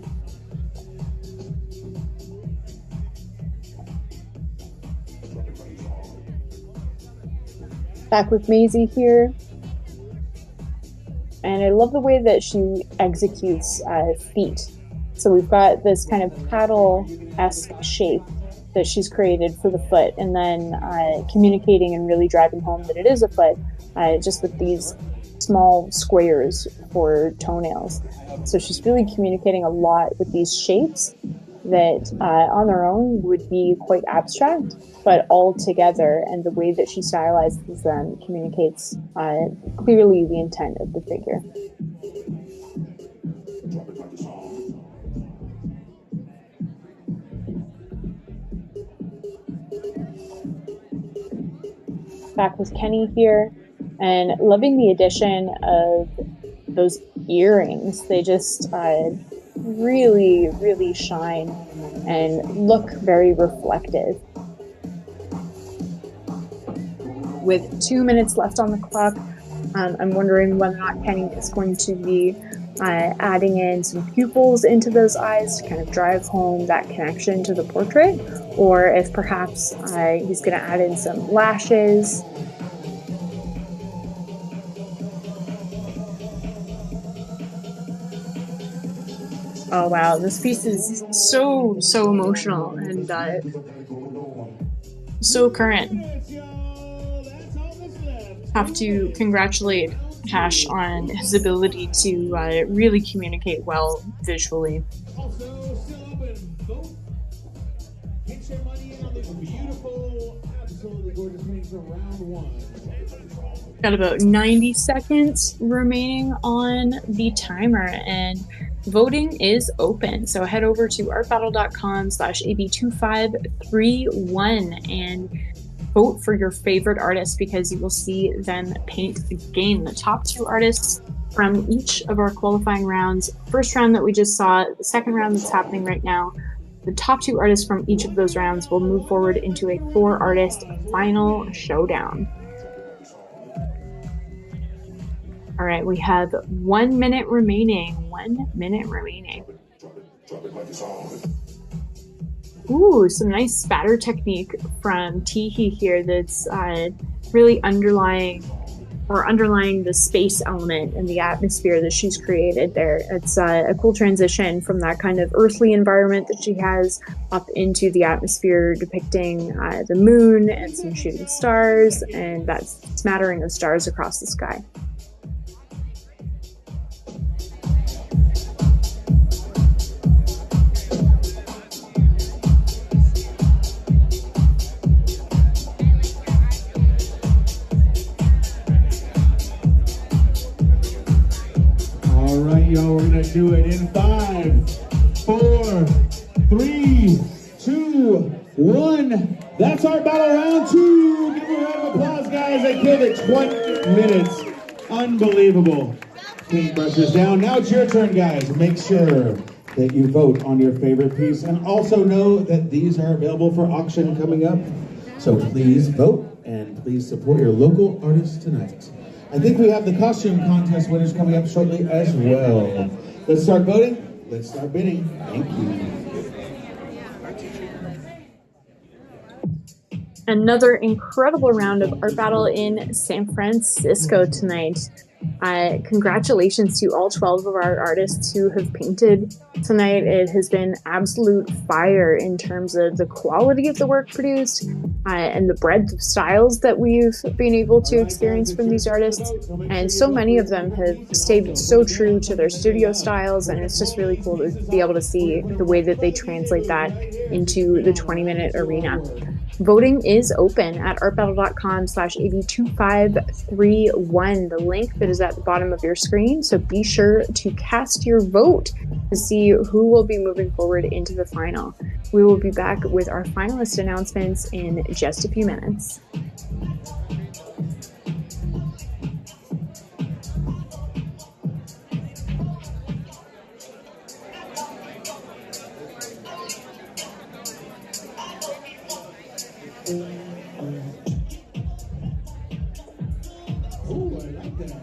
Back with Maisie here. And I love the way that she executes feet. So we've got this kind of paddle-esque shape that she's created for the foot, and then communicating and really driving home that it is a foot, just with these small squares for toenails. So she's really communicating a lot with these shapes that on their own would be quite abstract, but all together, and the way that she stylizes them communicates clearly the intent of the figure. Back with Kenny here, and loving the addition of those earrings. They just really, really shine and look very reflective. With 2 minutes left on the clock, I'm wondering whether or not Kenny is going to be adding in some pupils into those eyes to kind of drive home that connection to the portrait, or if perhaps he's going to add in some lashes. Oh wow, this piece is so emotional and so current. Have to congratulate Hash on his ability to really communicate well visually. Got about 90 seconds remaining on the timer, and voting is open. So head over to artbattle.com/AB2531 and vote for your favorite artist, because you will see them paint again. The top 2 artists from each of our qualifying rounds, first round that we just saw, the second round that's happening right now, the top 2 artists from each of those rounds will move forward into a 4-artist final showdown. All right, we have 1 minute remaining. 1 minute remaining. Ooh, some nice spatter technique from Teehee here that's really underlying the space element and the atmosphere that she's created there. It's a cool transition from that kind of earthly environment that she has up into the atmosphere depicting the moon and some shooting stars and that smattering of stars across the sky. All right, y'all, we're gonna do it in 5, 4, 3, 2, 1. That's our battle round 2. Give me a round of applause, guys. They killed it. 20 minutes. Unbelievable. Paintbrushes down. Now it's your turn, guys. Make sure that you vote on your favorite piece, and also know that these are available for auction coming up. So please vote and please support your local artists tonight. I think we have the costume contest winners coming up shortly as well. Let's start voting. Let's start bidding. Thank you. Another incredible round of Art Battle in San Francisco tonight. Congratulations to all 12 of our artists who have painted tonight. It has been absolute fire in terms of the quality of the work produced and the breadth of styles that we've been able to experience from these artists. And so many of them have stayed so true to their studio styles, and it's just really cool to be able to see the way that they translate that into the 20-minute arena. Voting is open at artbattle.com/AB2531, the link that is at the bottom of your screen. So be sure to cast your vote to see who will be moving forward into the final. We will be back with our finalist announcements in just a few minutes. Ooh, I like that.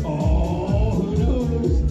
Oh, who knows?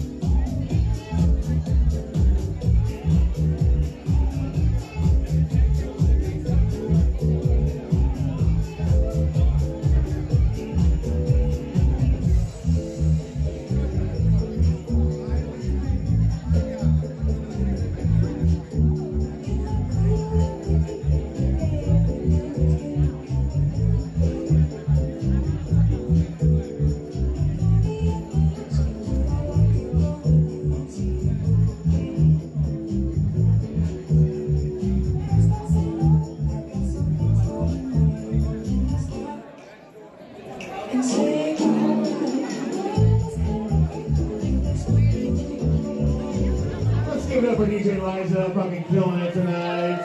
Let's give it up for DJ Liza, fucking killing it tonight.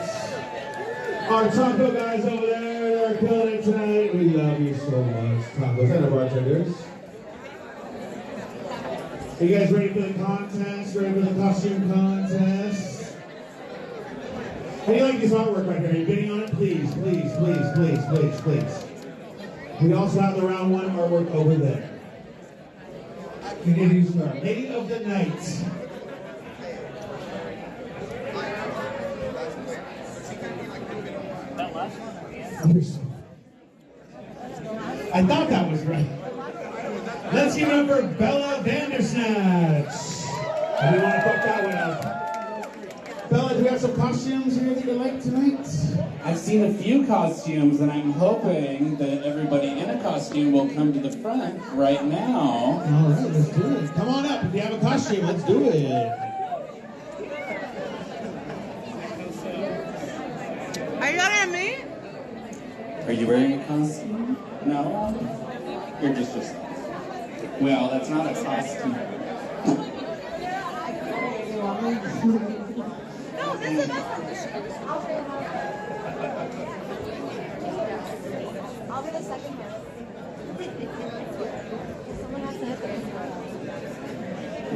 Our taco guys over there, they're killing it tonight. We love you so much, tacos and our bartenders. Are you guys ready for the contest? Ready for the costume contest? How do you like this artwork right here? Are you bidding on it? Please, please, please, please, please, please. We also have the round one artwork over there. We need to use our Lady of the Night. I thought that was right. Let's give it up for Bella Vandersnatch. I didn't want to fuck that one up. Bella, do we have some costumes here that you like tonight? I've seen a few costumes, and I'm hoping that everybody in a costume will come to the front right now. All right, let's do it. Come on up. If you have a costume, let's do it. Are you looking at me? Are you wearing a costume? No? You're just... Well, that's not a costume. No, this is I'll be the second one. Someone has to hit the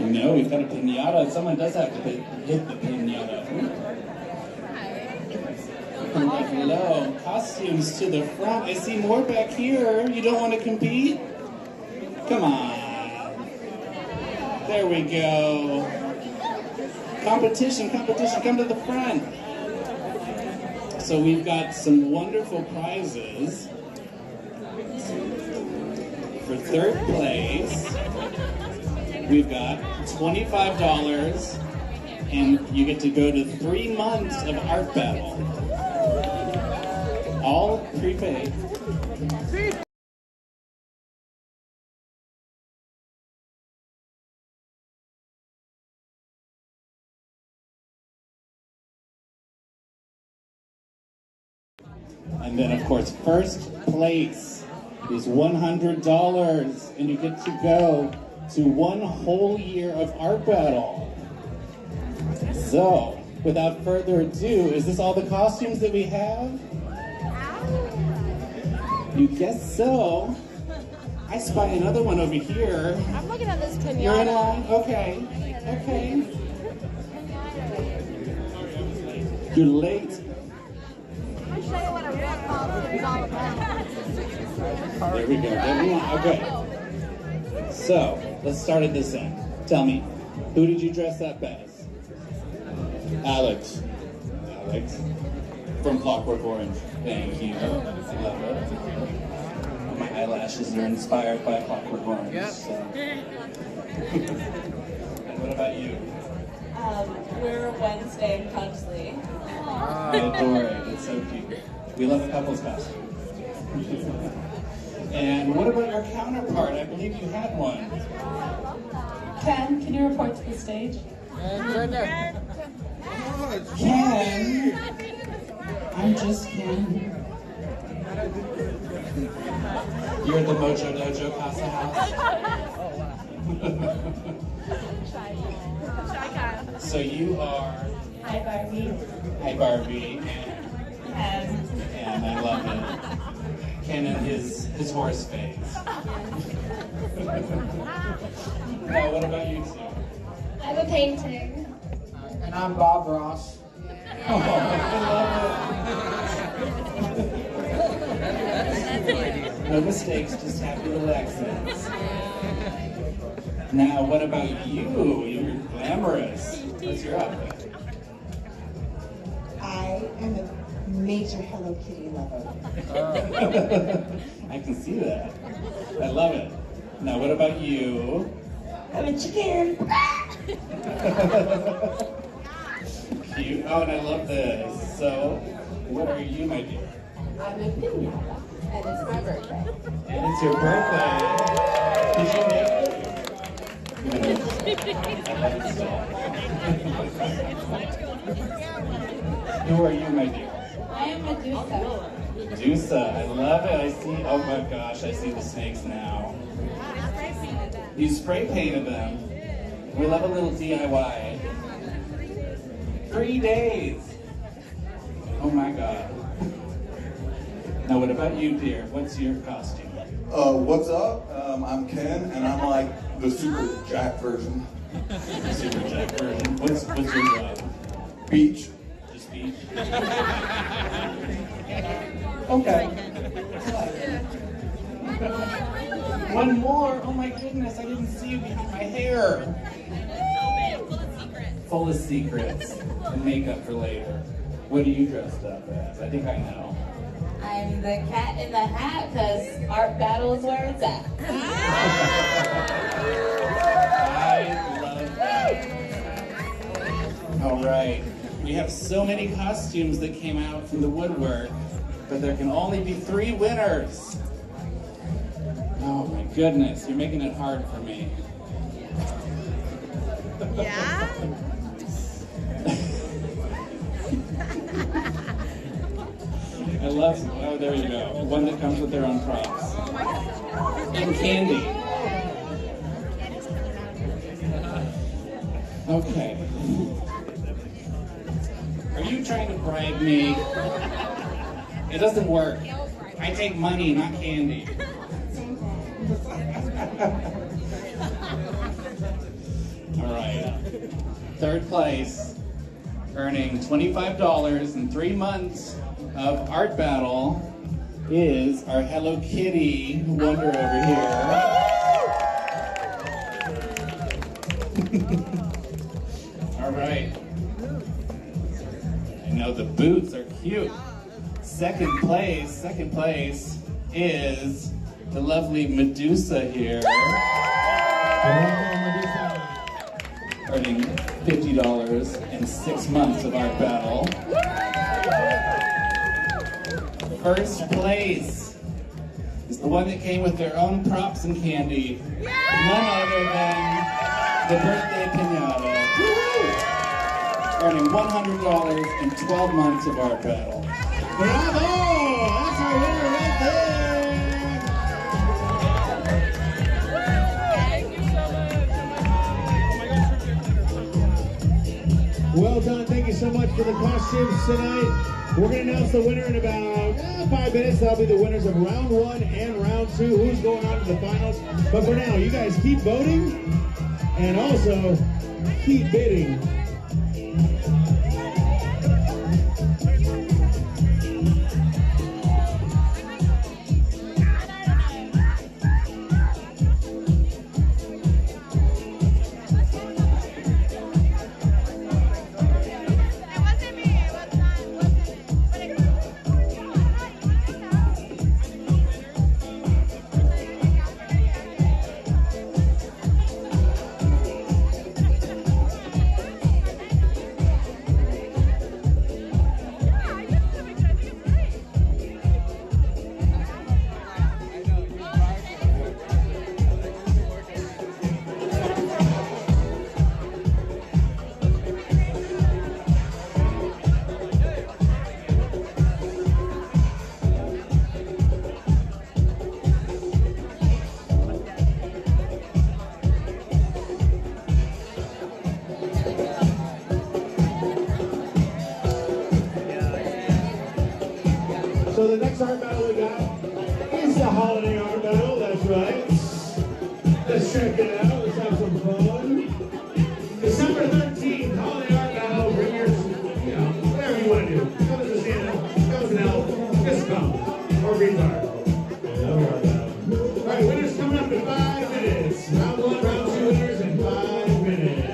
You know, we've got a piñata. Someone does have to hit the piñata. Hello. Costumes to the front. I see more back here. You don't want to compete? Come on. There we go. Competition, competition. Come to the front. So we've got some wonderful prizes. For third place, we've got $25, and you get to go to 3 months of Art Battle. All prepaid. And then, of course, first place is $100, and you get to go to 1 whole year of Art Battle. So, without further ado, is this all the costumes that we have? You guess so. I spy another one over here. I'm looking at this pinata. You're in line? Okay. Okay. You're late. I'll show you what a real costume is all about. There we go. Okay. So, let's start at this end. Tell me, who did you dress up as? Alex. Alex. From Clockwork Orange. Thank you. I love it. My eyelashes are inspired by Clockwork Orange. Yep. So. And what about you? We're Wednesday and Pugsley. I adore it. It's so cute. We love a couple's costume. And what about your counterpart? I believe you had one. Ken, can you report to the stage? Ken! I'm just Ken. You're at the Mojo Dojo Casa House? So you are... Hi, Barbie. Hi, Barbie. And I love it. Ken and his horse face. Now, what about you two? I'm a painting. And I'm Bob Ross. Oh, I love it. No mistakes, just happy little accents. Now, what about you? You're glamorous. What's your outfit? I am a major Hello Kitty lover. I can see that. I love it. Now, what about you? I'm a chicken. Cute. Oh, and I love this. So, what are you, my dear? I'm a pinata, and it's my birthday. And it's your birthday. Did you make it? I love it so. Who are you, my dear? I am Medusa. Medusa. I love it. I see. Oh my gosh, I see the snakes now. You spray painted them. We love a little DIY. 3 days. Oh my god. Now, what about you, dear? What's your costume? What's up? I'm Ken, and I'm like the Super Jack version. Super Jack version. What's your job? Beach. Just beach? Okay. One more. Oh my goodness, I didn't see you behind my hair. Full of secrets. And makeup for later. What are you dressed up as? I think I know. I'm the cat in the hat because art battle is where it's at. I love that. All right. We have so many costumes that came out from the woodwork, but there can only be 3 winners. Oh my goodness, you're making it hard for me. Yeah? I love, oh, there you go. One that comes with their own props. And candy. Okay. Are you trying to bribe me? It doesn't work. I take money, not candy. All right. 3rd place, earning $25 in 3 months of Art Battle, is our Hello Kitty wonder over here. All right. I know the boots are cute. Second place is the lovely Medusa here. Earning $50 in 6 months of Art Battle. First place is the one that came with their own props and candy. None other than the birthday pinata. Earning $100 in 12 months of Art Battle. Bravo! That's our winner right there! Well done. Thank you so much for the costumes tonight. We're going to announce the winner in about 5 minutes. That'll be the winners of round 1 and round 2. Who's going on to the finals. But for now, you guys keep voting and also keep bidding. So the next art battle we got is the holiday art battle, that's right. Let's check it out, let's have some fun. December 13th, holiday art battle, bring your, whatever you want to do. Come as a Santa, come as an elf, just come. Or be part. Alright, winners coming up in 5 minutes. Round 1, round 2 winners in 5 minutes.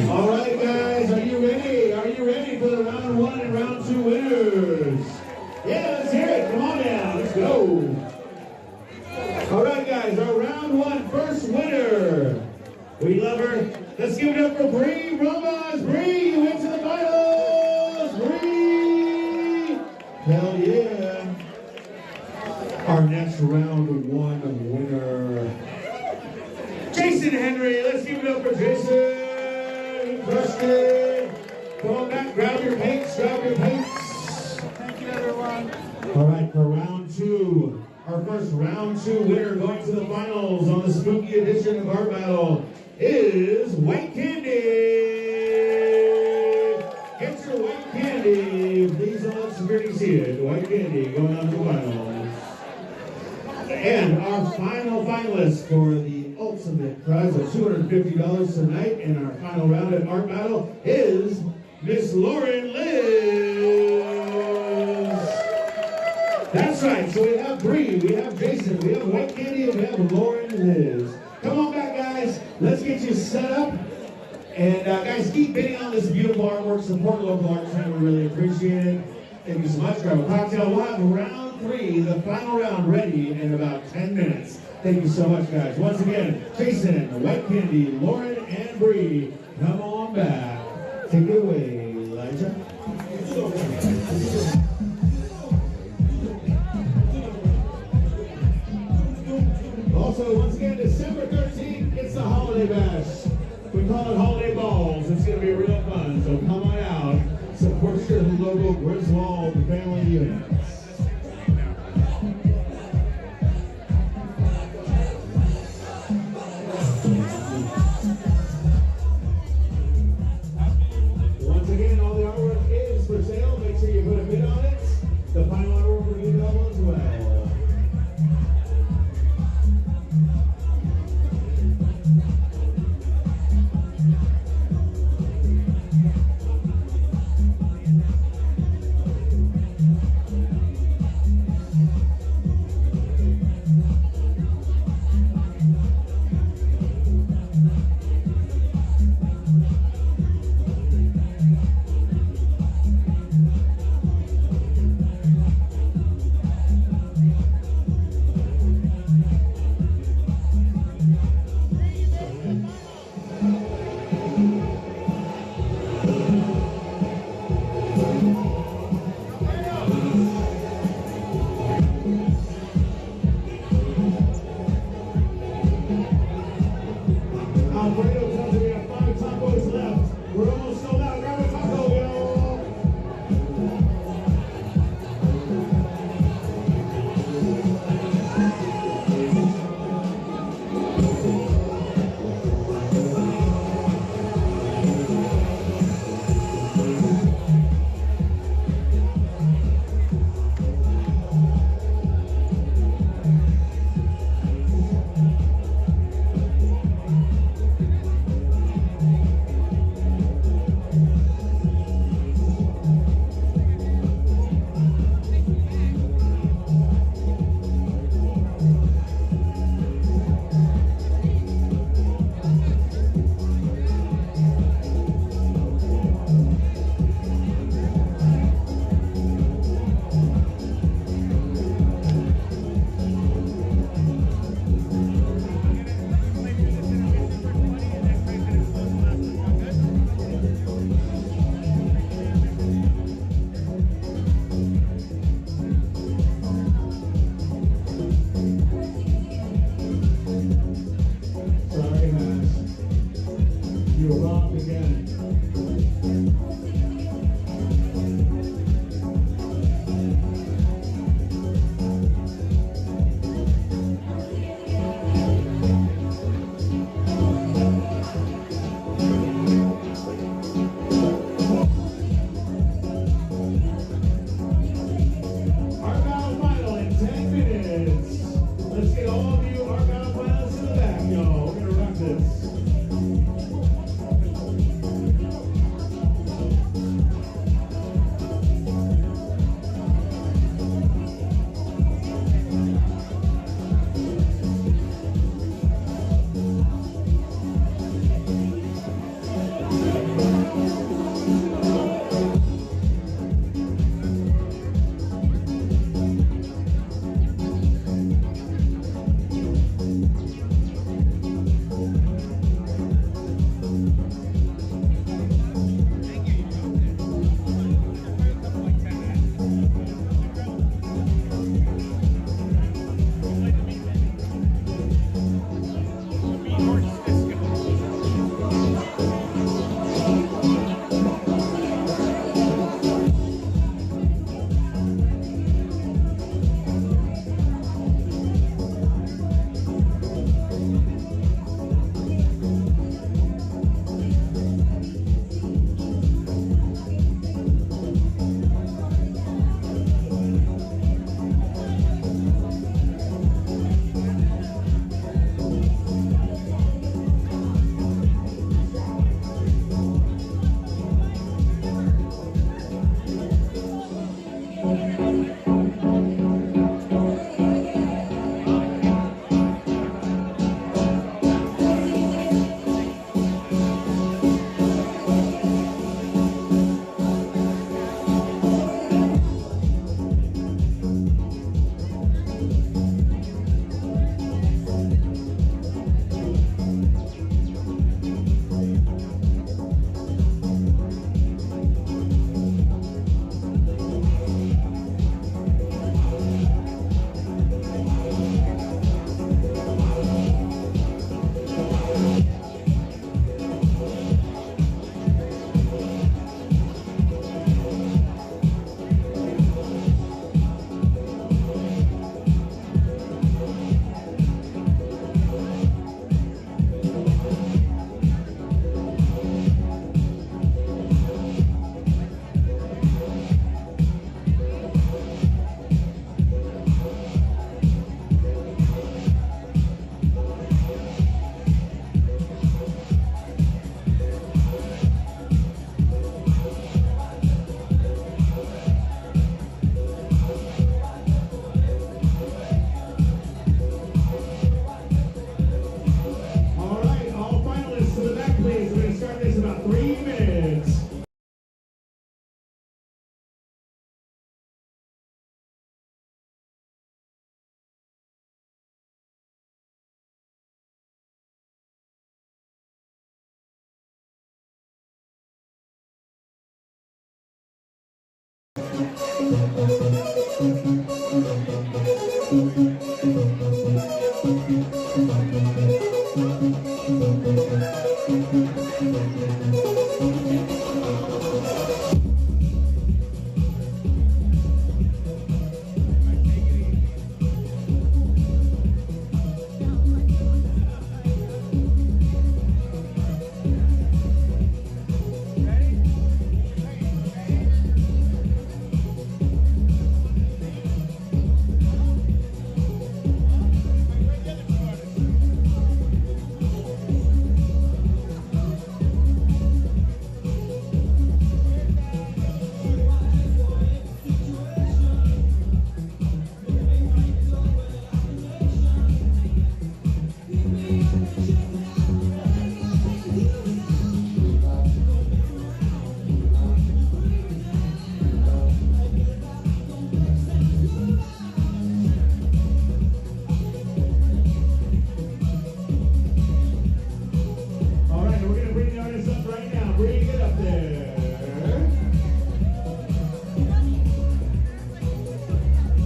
All right, guys, are you ready? Are you ready for the round one and round two winners? Yeah, let's hear it. Come on down. Let's go. All right, guys, our round one first winner. We love her. Let's give it up for Bree Romas. Bree, you went to the finals. Bree. Hell yeah. Our next round one winner. Jason Henry. Let's give it up for Jason. Crushed it. Come on back, grab your paints, grab your paints. Thank you, everyone. All right, for round two, our first round two winner going to the finals on the spooky edition of Art Battle is White Candy. Get your white candy. Please don't let security see it. White Candy going on to the finals. And our final finalist for the ultimate prize of $250 tonight in our final round at Art Battle is Miss Lauren Liz. That's right, so we have Bree, we have Jason, we have White Candy, and we have Lauren Liz. Come on back, guys. Let's get you set up. And guys, keep bidding on this beautiful artwork. Support local artists, we really appreciate it. Thank you so much. Grab a cocktail. We'll have round three, the final round, ready in about 10 minutes. Thank you so much, guys. Once again, Jason, White Candy, Lauren, and Bree, come on back. Take it away, Elijah. Also, once again, December 13th, it's the Holiday Bash. We call it Holiday Balls. It's going to be real fun, so come on out. Support your local Griswold family units. Once again, all the artwork is for sale. Make sure you put a bid on it. The final artwork will be available as well.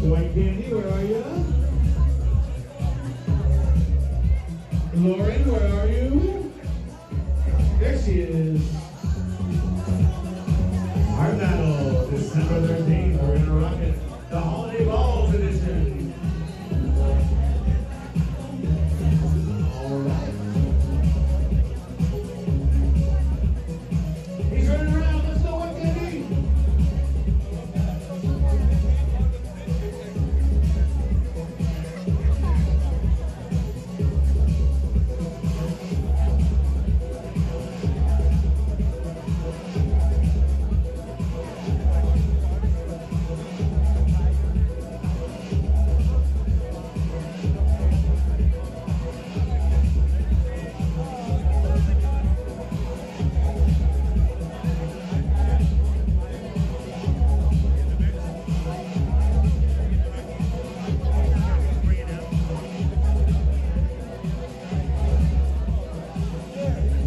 White Candy, where are you? Lauren, where are you? There she is. Our battle, December 13th. We're gonna rock it. The Holiday Balls edition. All right. He's running around. Let's go, White Candy.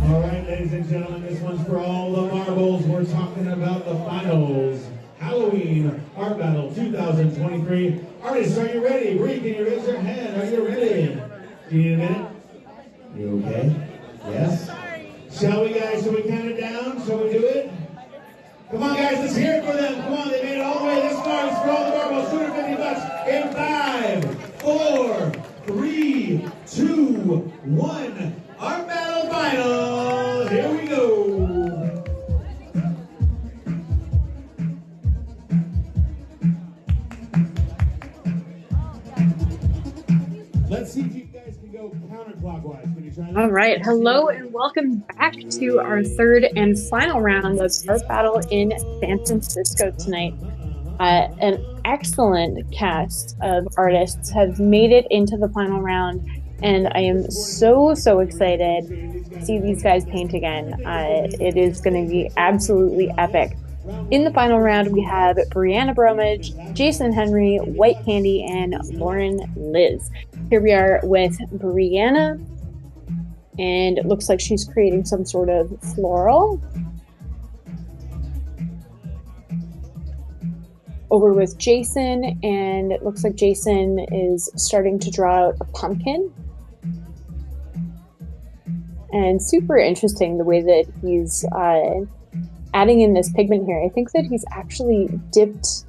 All right, ladies and gentlemen, this one's for all the marbles. We're talking about the finals. Halloween Art Battle 2023. Artists, are you ready? Bree, can you raise your hand? Are you ready? Do you need a minute? You okay? Yes? Shall we, guys? Shall we count it down? Shall we do it? Come on, guys, let's hear it for them. Come on, they made it all the way this far. It's for all the marbles. $250 in 5, 4, 3, 2, 1. Art Battle Final. Here we go. Let's see if you guys can go counterclockwise. Can you try that? All right. Hello and welcome back to our third and final round of Art Battle in San Francisco tonight. An excellent cast of artists have made it into the final round, and I am so excited to see these guys paint again. It is going to be absolutely epic. In the final round, we have Brianna Bromage, Jason Henry, White Candy, and Lauren Liz. Here we are with Brianna, and it looks like she's creating some sort of floral. Over with Jason, and it looks like Jason is starting to draw out a pumpkin. And super interesting the way that he's adding in this pigment here. I think that he's actually dipped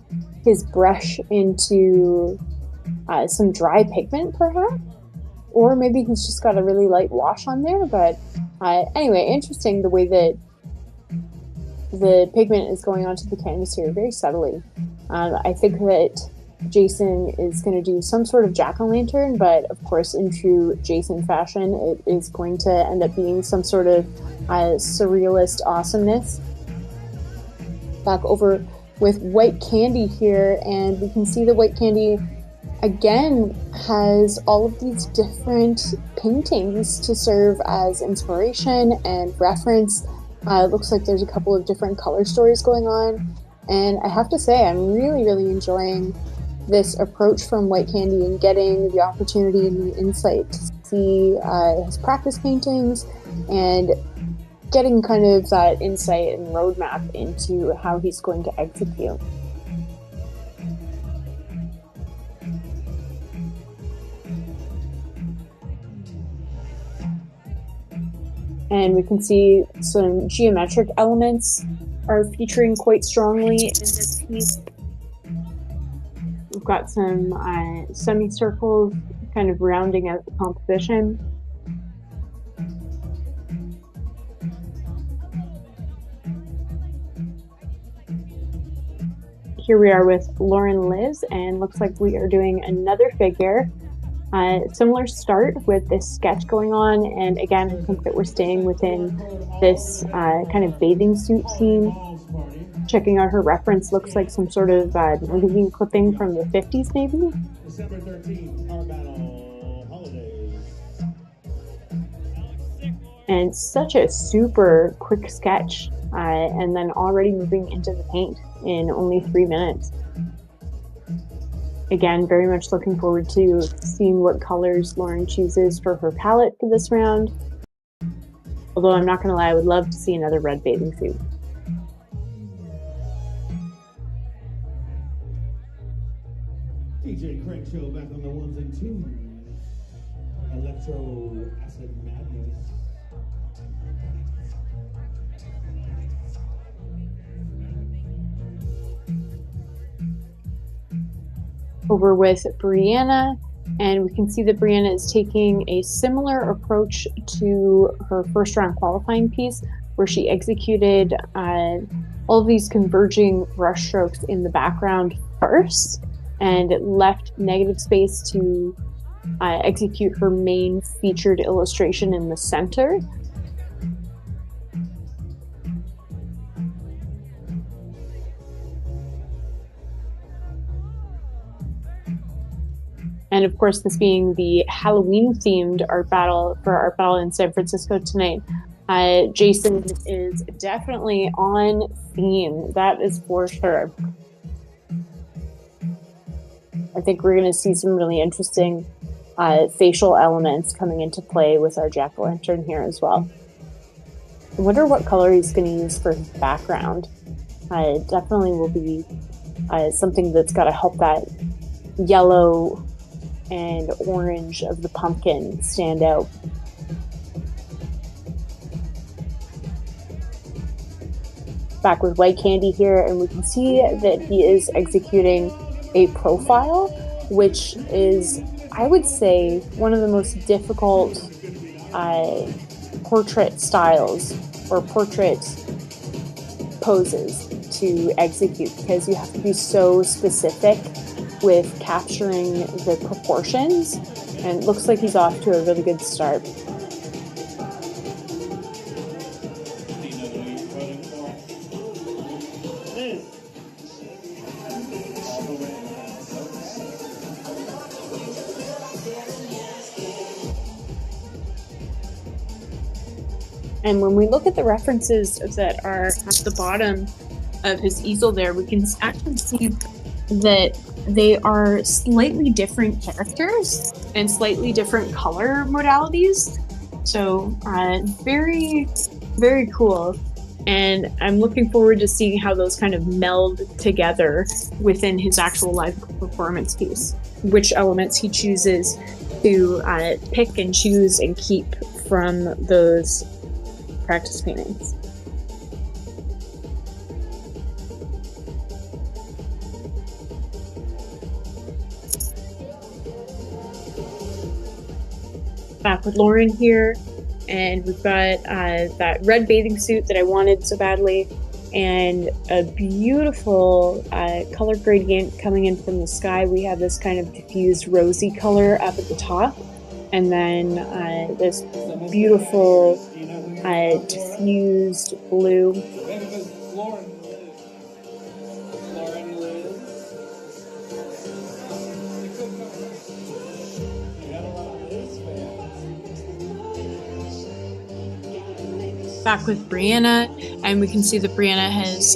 his brush into some dry pigment, perhaps? Or maybe he's just got a really light wash on there. But anyway, interesting the way that the pigment is going onto the canvas here very subtly. I think that Jason is going to do some sort of jack-o'-lantern, but of course in true Jason fashion, it is going to end up being some sort of surrealist awesomeness. Back over with White Candy here, and we can see that White Candy again has all of these different paintings to serve as inspiration and reference. It looks like there's a couple of different color stories going on, and I have to say I'm really enjoying this approach from White Candy and getting the opportunity and the insight to see his practice paintings and getting kind of that insight and roadmap into how he's going to execute. And we can see some geometric elements are featuring quite strongly in this piece. We've got some semicircles kind of rounding out the composition. Here we are with Lauren Liz, and looks like we are doing another figure. Similar start with this sketch going on, and again, I think that we're staying within this kind of bathing suit theme. Checking out her reference, looks like some sort of magazine clipping from the 50s, maybe? December 13th, Art Battle Holidays. And such a super quick sketch, and then already moving into the paint in only 3 minutes. Again, very much looking forward to seeing what colors Lauren chooses for her palette for this round. Although I'm not going to lie, I would love to see another red bathing suit. DJ Craig Show back on the ones and twos. Electro Acid Madness. Over with Brianna, and we can see that Brianna is taking a similar approach to her first round qualifying piece, where she executed all of these converging brush strokes in the background first, and left negative space to execute her main featured illustration in the center. And of course, this being the Halloween-themed art battle for Art Battle in San Francisco tonight, Jason is definitely on theme. That is for sure. I think we're going to see some really interesting facial elements coming into play with our jack-o'-lantern here as well. I wonder what color he's going to use for his background. It definitely will be something that's got to help that yellow and orange of the pumpkin stand out. Back with White Candy here, and we can see that he is executing a profile, which is, I would say, one of the most difficult portrait styles or portrait poses to execute, because you have to be so specific with capturing the proportions, and it looks like he's off to a really good start. And when we look at the references that are at the bottom of his easel there, we can actually see that they are slightly different characters and slightly different color modalities. So very, very cool. And I'm looking forward to seeing how those kind of meld together within his actual live performance piece. Which elements he chooses to pick and choose and keep from those practice paintings. Back with Lauren here, and we've got that red bathing suit that I wanted so badly, and a beautiful color gradient coming in from the sky. We have this kind of diffused rosy color up at the top, and then this beautiful diffused blue. Back with Brianna, and we can see that Brianna has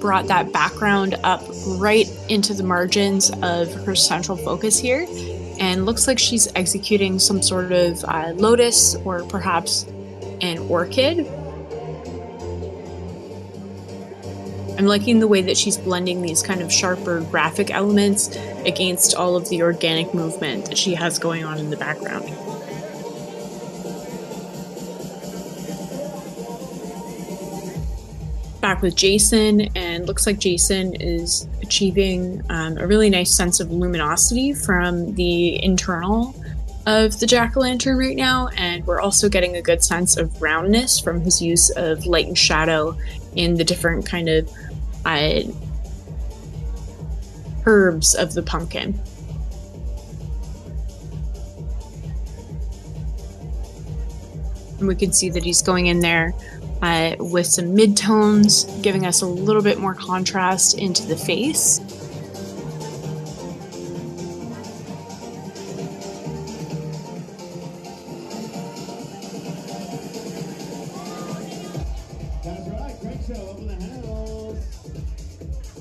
brought that background up right into the margins of her central focus here, and looks like she's executing some sort of lotus or perhaps an orchid. I'm liking the way that she's blending these kind of sharper graphic elements against all of the organic movement that she has going on in the background. back with Jason, and looks like Jason is achieving a really nice sense of luminosity from the internal of the jack-o'-lantern right now, and we're also getting a good sense of roundness from his use of light and shadow in the different kind of herbs of the pumpkin. And we can see that he's going in there with some mid-tones, giving us a little bit more contrast into the face.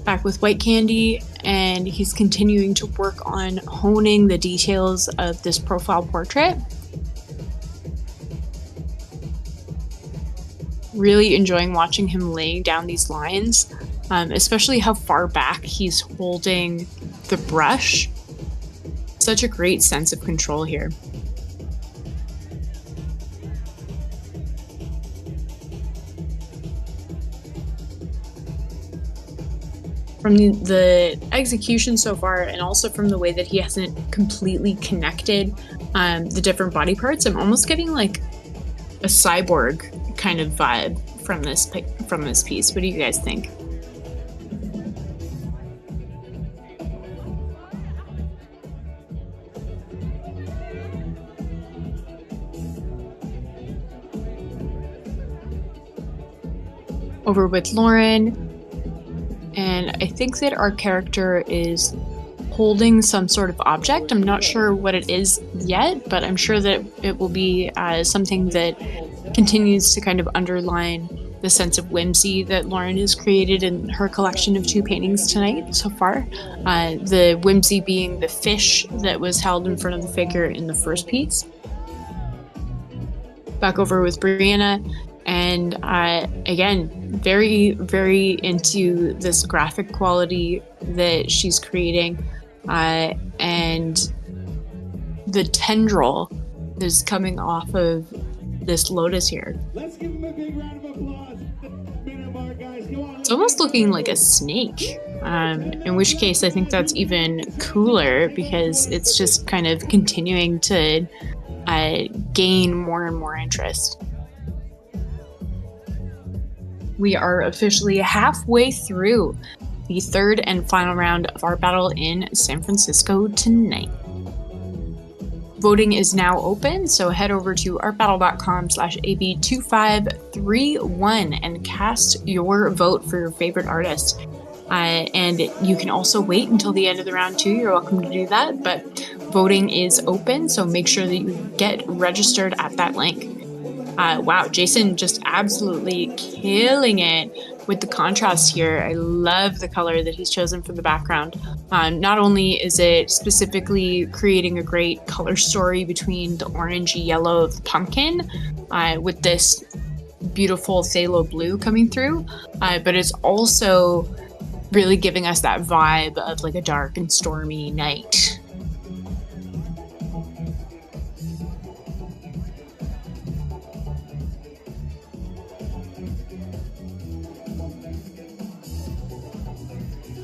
Back with White Candy, and he's continuing to work on honing the details of this profile portrait. Really enjoying watching him laying down these lines, especially how far back he's holding the brush. Such a great sense of control here. From the execution so far, and also from the way that he hasn't completely connected the different body parts, I'm almost getting like a cyborg kind of vibe from this piece. What do you guys think? Over with Lauren, and I think that our character is holding some sort of object. I'm not sure what it is yet, but I'm sure that it will be something that continues to kind of underline the sense of whimsy that Lauren has created in her collection of 2 paintings tonight so far. The whimsy being the fish that was held in front of the figure in the first piece. Back over with Brianna, and again, very, very into this graphic quality that she's creating, and the tendril that's coming off of this lotus here. Let's give him a big round of applause. Guys, come on. It's almost looking like a snake, in which case I think that's even cooler because it's just kind of continuing to gain more and more interest. We are officially halfway through the third and final round of Art Battle in San Francisco tonight. Voting is now open, so head over to artbattle.com/AB2531 and cast your vote for your favorite artist. And you can also wait until the end of the round too. You're welcome to do that, but voting is open, so make sure that you get registered at that link. Wow, Jason just absolutely killing it with the contrast here. I love the color that he's chosen for the background. Not only is it specifically creating a great color story between the orangey yellow of the pumpkin with this beautiful phthalo blue coming through, but it's also really giving us that vibe of like a dark and stormy night.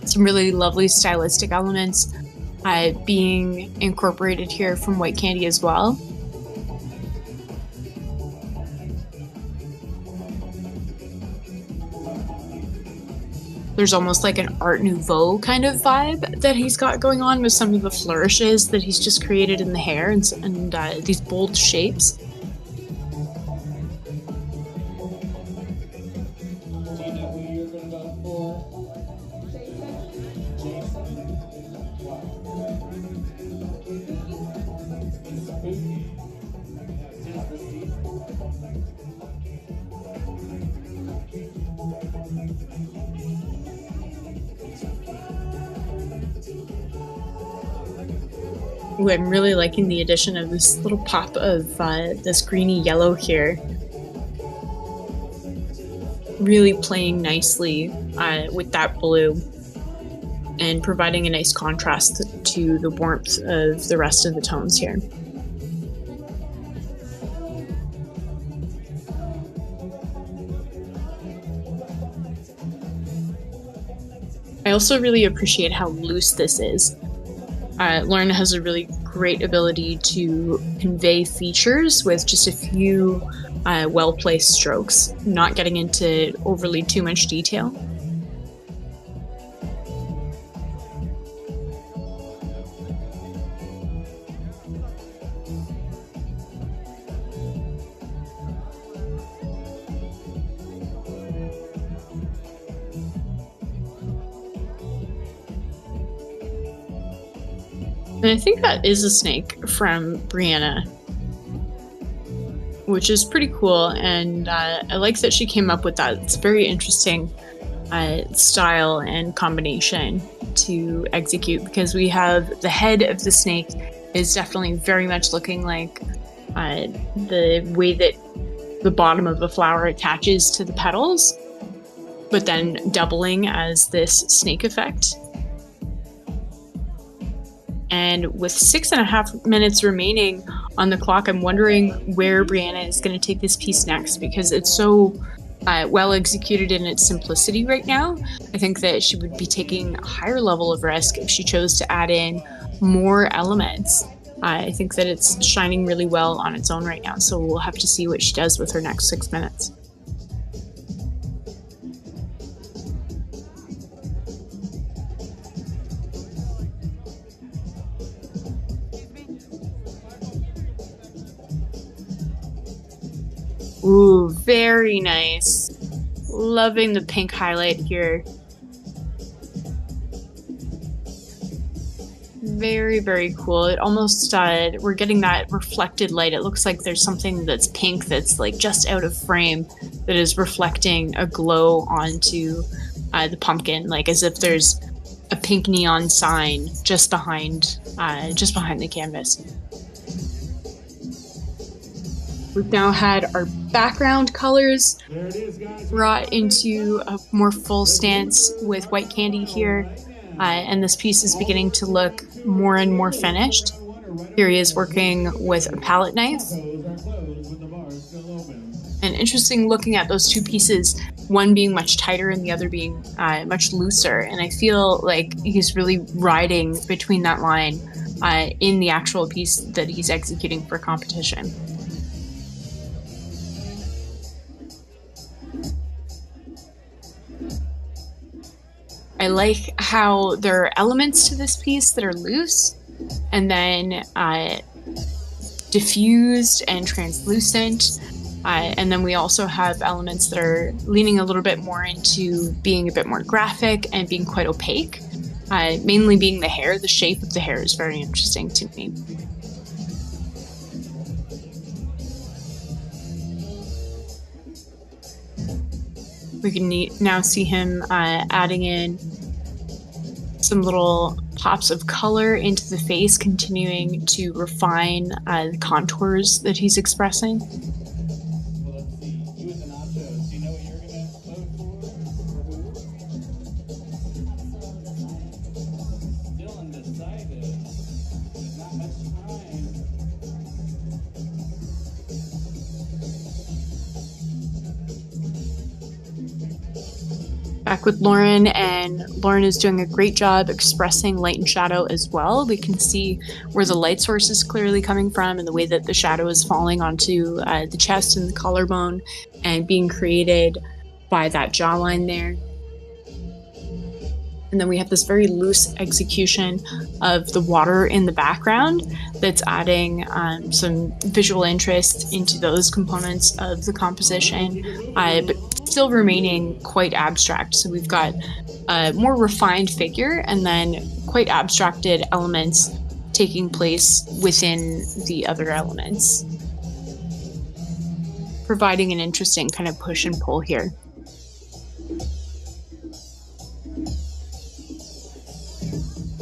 Some really lovely stylistic elements being incorporated here from White Candy as well. There's almost like an Art Nouveau kind of vibe that he's got going on with some of the flourishes that he's just created in the hair and these bold shapes. Ooh, I'm really liking the addition of this little pop of this greeny yellow here. Really playing nicely with that blue and providing a nice contrast to the warmth of the rest of the tones here. also really appreciate how loose this is. Lauren has a really great ability to convey features with just a few well-placed strokes, not getting into overly too much detail. And I think that is a snake from Brianna, which is pretty cool. And I like that she came up with that. It's a very interesting style and combination to execute, because we have the head of the snake is definitely very much looking like the way that the bottom of the flower attaches to the petals, but then doubling as this snake effect. And with 6.5 minutes remaining on the clock, I'm wondering where Brianna is going to take this piece next, because it's so well executed in its simplicity right now. I think that she would be taking a higher level of risk if she chose to add in more elements. I think that it's shining really well on its own right now, so we'll have to see what she does with her next 6 minutes. Ooh, very nice. Loving the pink highlight here. Very, very cool. It almost, we're getting that reflected light. It looks like there's something that's pink that's like just out of frame that is reflecting a glow onto the pumpkin, like as if there's a pink neon sign just behind the canvas. We've now had our background colors brought into a more full stance with white candy here, and this piece is beginning to look more and more finished. Here he is working with a palette knife. And interesting looking at those two pieces, one being much tighter and the other being much looser. And I feel like he's really riding between that line in the actual piece that he's executing for competition. I like how there are elements to this piece that are loose and then diffused and translucent. And then we also have elements that are leaning a little bit more into being a bit more graphic and being quite opaque. Mainly being the hair. The shape of the hair is very interesting to me. We can now see him adding in some little pops of color into the face, continuing to refine the contours that he's expressing. Well, let's see. You with the nachos, do you know what you're going to vote for? Still undecided. There's not much time. Back with Lauren, and Lauren is doing a great job expressing light and shadow as well. We can see where the light source is clearly coming from and the way that the shadow is falling onto the chest and the collarbone and being created by that jawline there. And then we have this very loose execution of the water in the background that's adding some visual interest into those components of the composition, but still remaining quite abstract. So we've got a more refined figure and then quite abstracted elements taking place within the other elements, providing an interesting kind of push and pull here.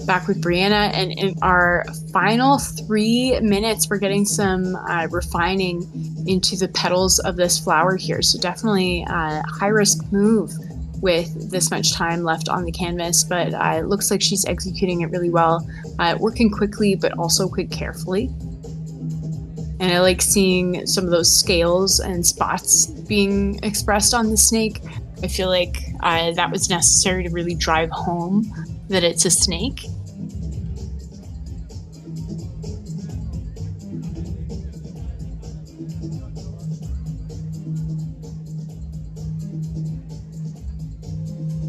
Back with Brianna, and in our final 3 minutes, we're getting some refining into the petals of this flower here. So definitely a high risk move with this much time left on the canvas, but it looks like she's executing it really well, working quickly, but also quite carefully. And I like seeing some of those scales and spots being expressed on the snake I feel like that was necessary to really drive home that it's a snake.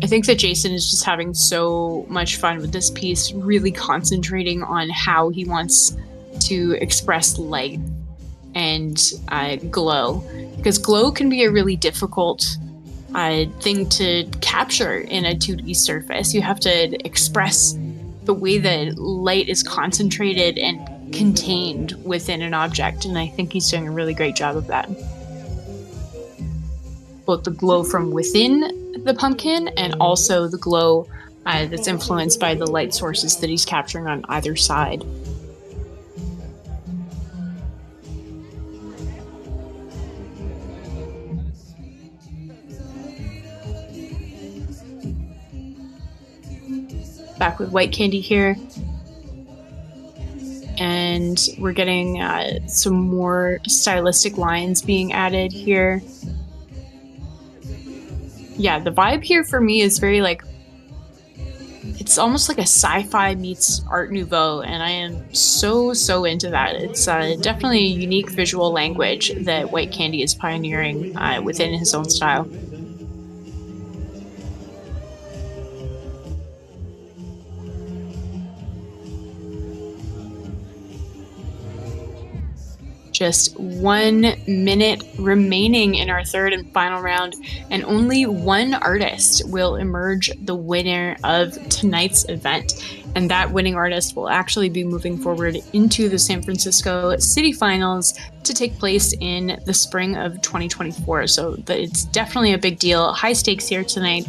I think that Jason is just having so much fun with this piece, really concentrating on how he wants to express light and glow, because glow can be a really difficult thing to capture in a 2D surface. You have to express the way that light is concentrated and contained within an object, and I think he's doing a really great job of that. Both the glow from within the pumpkin and also the glow that's influenced by the light sources that he's capturing on either side. Back with white candy here. And we're getting some more stylistic lines being added here. Yeah, the vibe here for me is very like, it's almost like a sci-fi meets Art Nouveau, and I am so into that. It's definitely a unique visual language that White Candy is pioneering within his own style. Just 1 minute remaining in our third and final round, and only one artist will emerge the winner of tonight's event. And that winning artist will actually be moving forward into the San Francisco City Finals to take place in the spring of 2024. So it's definitely a big deal. High stakes here tonight.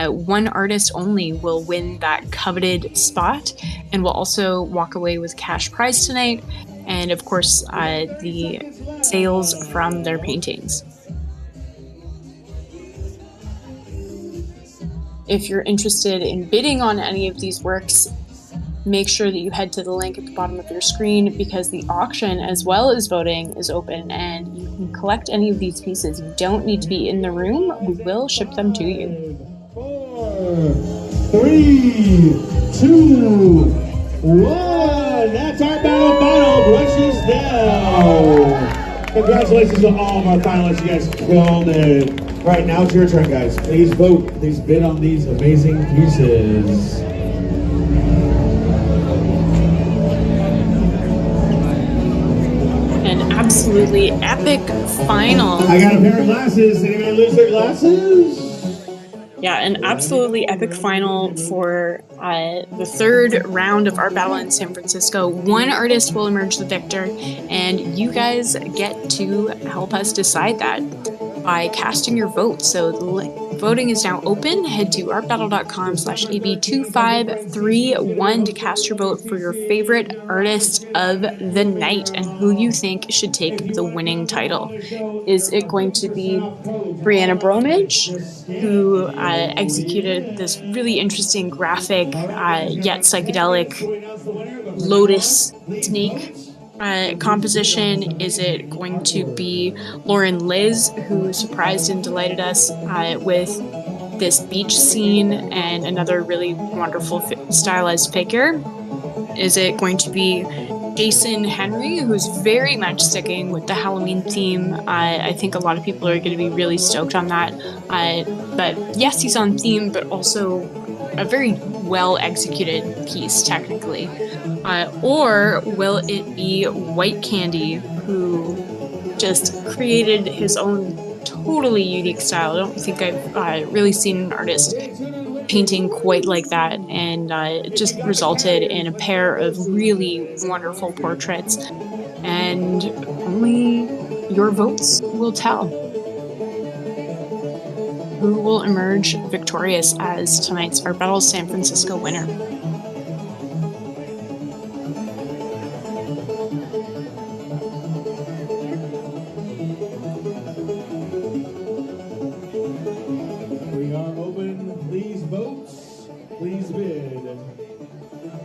One artist only will win that coveted spot and will also walk away with cash prize tonight. And of course, the sales from their paintings. If you're interested in bidding on any of these works, make sure that you head to the link at the bottom of your screen, because the auction as well as voting is open and you can collect any of these pieces. You don't need to be in the room. We will ship them to you. 4, 3, 2, 1. That's our battle brushes down. Congratulations to all of our finalists. You guys killed it. All right, now it's your turn, guys. Please vote. Please bid on these amazing pieces. An absolutely epic final. I got a pair of glasses. Anybody lose their glasses? Yeah, an absolutely epic final for the third round of Art Battle in San Francisco. One artist will emerge the victor, and you guys get to help us decide that by casting your vote. So the voting is now open. Head to artbattle.com/AB2531 to cast your vote for your favorite artist of the night and who you think should take the winning title. Is it going to be Brianna Bromage, who executed this really interesting graphic yet psychedelic lotus snake composition? Is it going to be Lauren Liz, who surprised and delighted us with this beach scene and another really wonderful stylized figure? Is it going to be Jason Henry, who's very much sticking with the Halloween theme? I think a lot of people are going to be really stoked on that. But yes, he's on theme, but also a very well executed piece technically. Or will it be White Candy, who just created his own totally unique style? I don't think I've really seen an artist painting quite like that, and it just resulted in a pair of really wonderful portraits, and only your votes will tell who will emerge victorious as tonight's Art Battle San Francisco winner.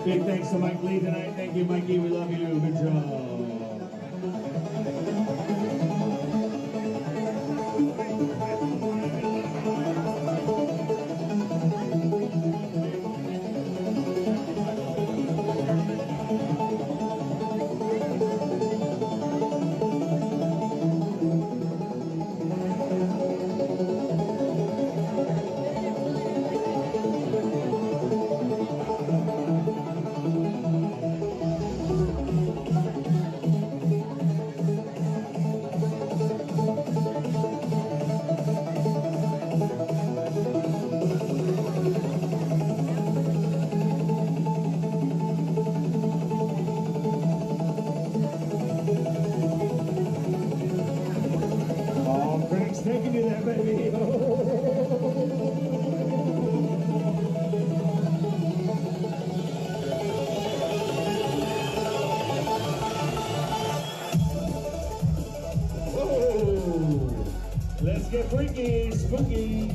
Big thanks to Mike Lee tonight. Thank you, Mikey. We love you. Good job. that, baby. Whoa! Let's get freaky, spooky.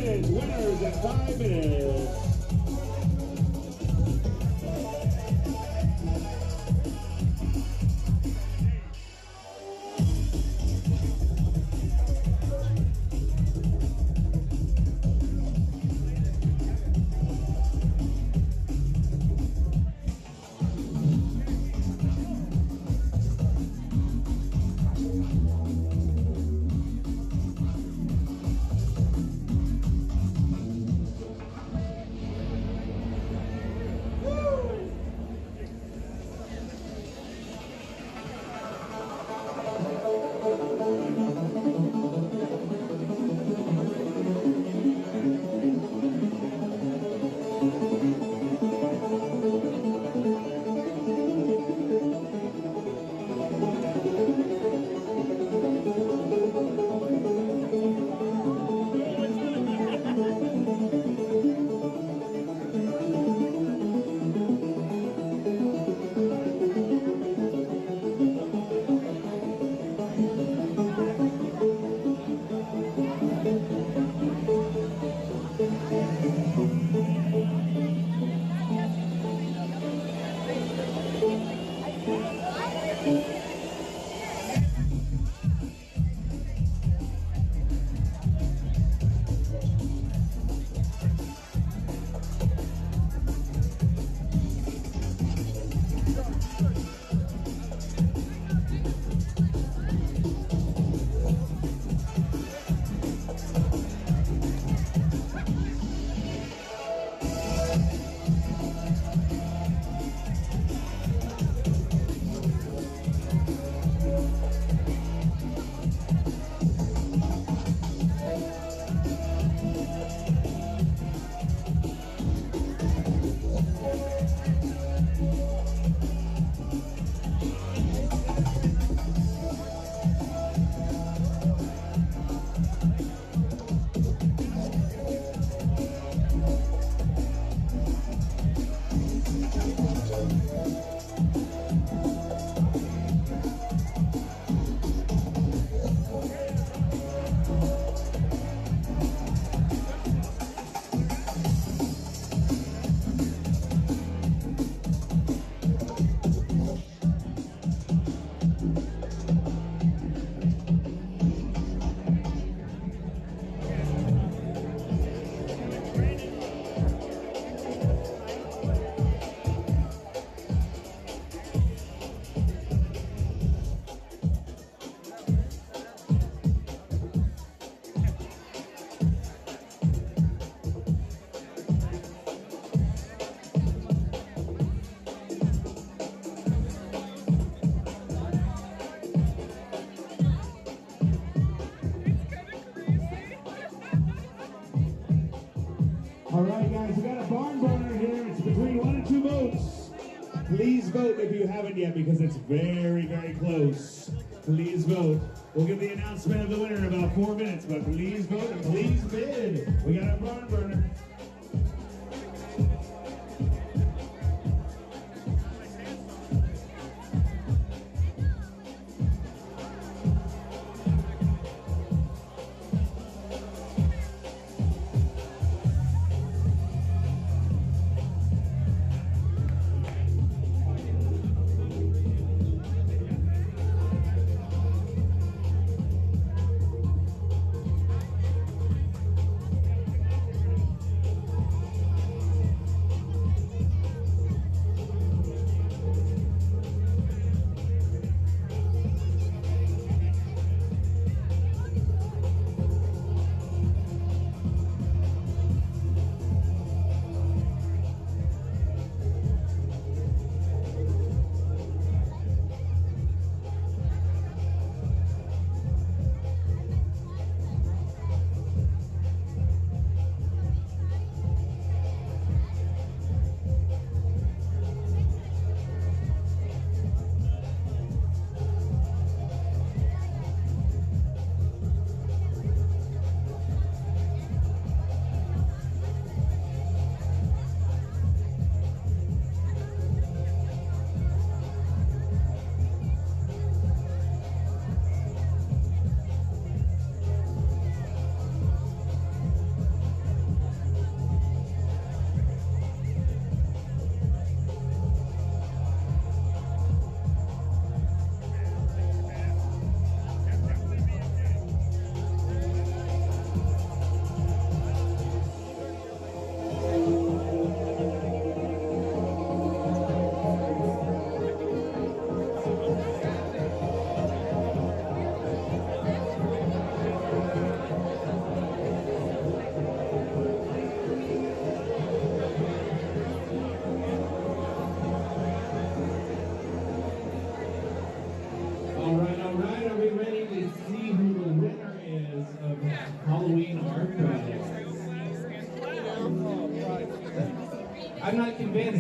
Winners in 5 minutes. All right, guys, we got a barn burner here. It's between 1 and 2 votes. Please vote if you haven't yet, because it's very, very close. Please vote. We'll give the announcement of the winner in about 4 minutes, but please vote and please bid. We got a barn burner.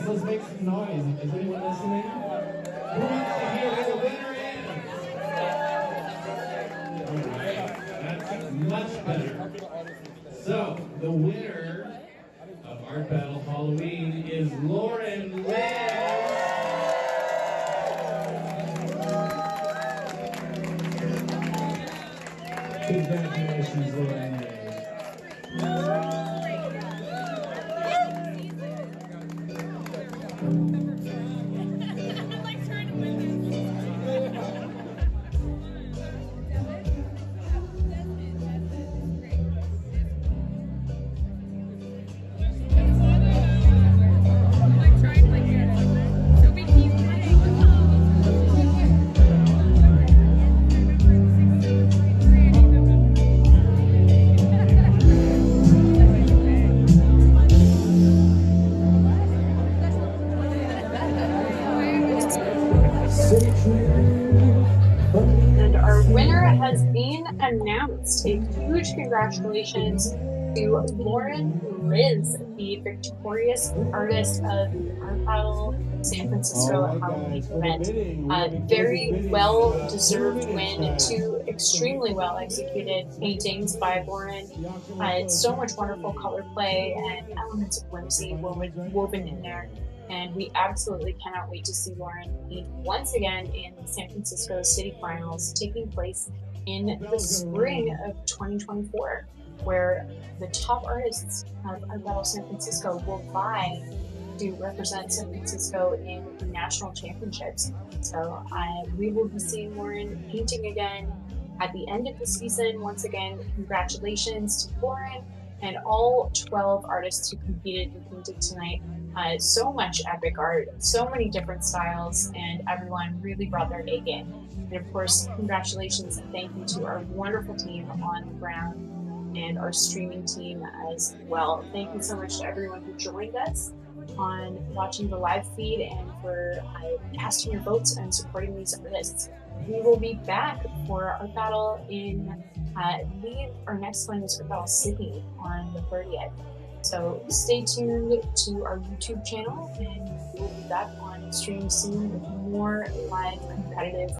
Guys, let's make some noise. Is anyone listening? Who wants to hear who the winner is? Alright, that's much better. So, the winner of Art Battle Halloween is Lauren Liz. Congratulations, Lauren Liz. And our winner has been announced. A huge congratulations to Lauren Liz, the victorious artist of the Art Battle San Francisco Halloween event. Very well-deserved win. Two extremely well-executed paintings by Lauren. So much wonderful color play and elements of whimsy woven in there. And we absolutely cannot wait to see Lauren paint once again in the San Francisco City Finals, taking place in the spring of 2024, where the top artists of Art Battle San Francisco will vie to represent San Francisco in the national championships. So we will be seeing Lauren painting again at the end of the season. Once again, congratulations to Lauren and all 12 artists who competed and painted tonight. So much epic art, so many different styles, and everyone really brought their A game. And of course, congratulations and thank you to our wonderful team on the ground and our streaming team as well. Thank you so much to everyone who joined us on watching the live feed and for casting your votes and supporting these artists. We will be back for Art Battle in, I believe our next one is Art Battle Sydney on the 30th. So stay tuned to our YouTube channel and we'll be back on stream soon with more live competitive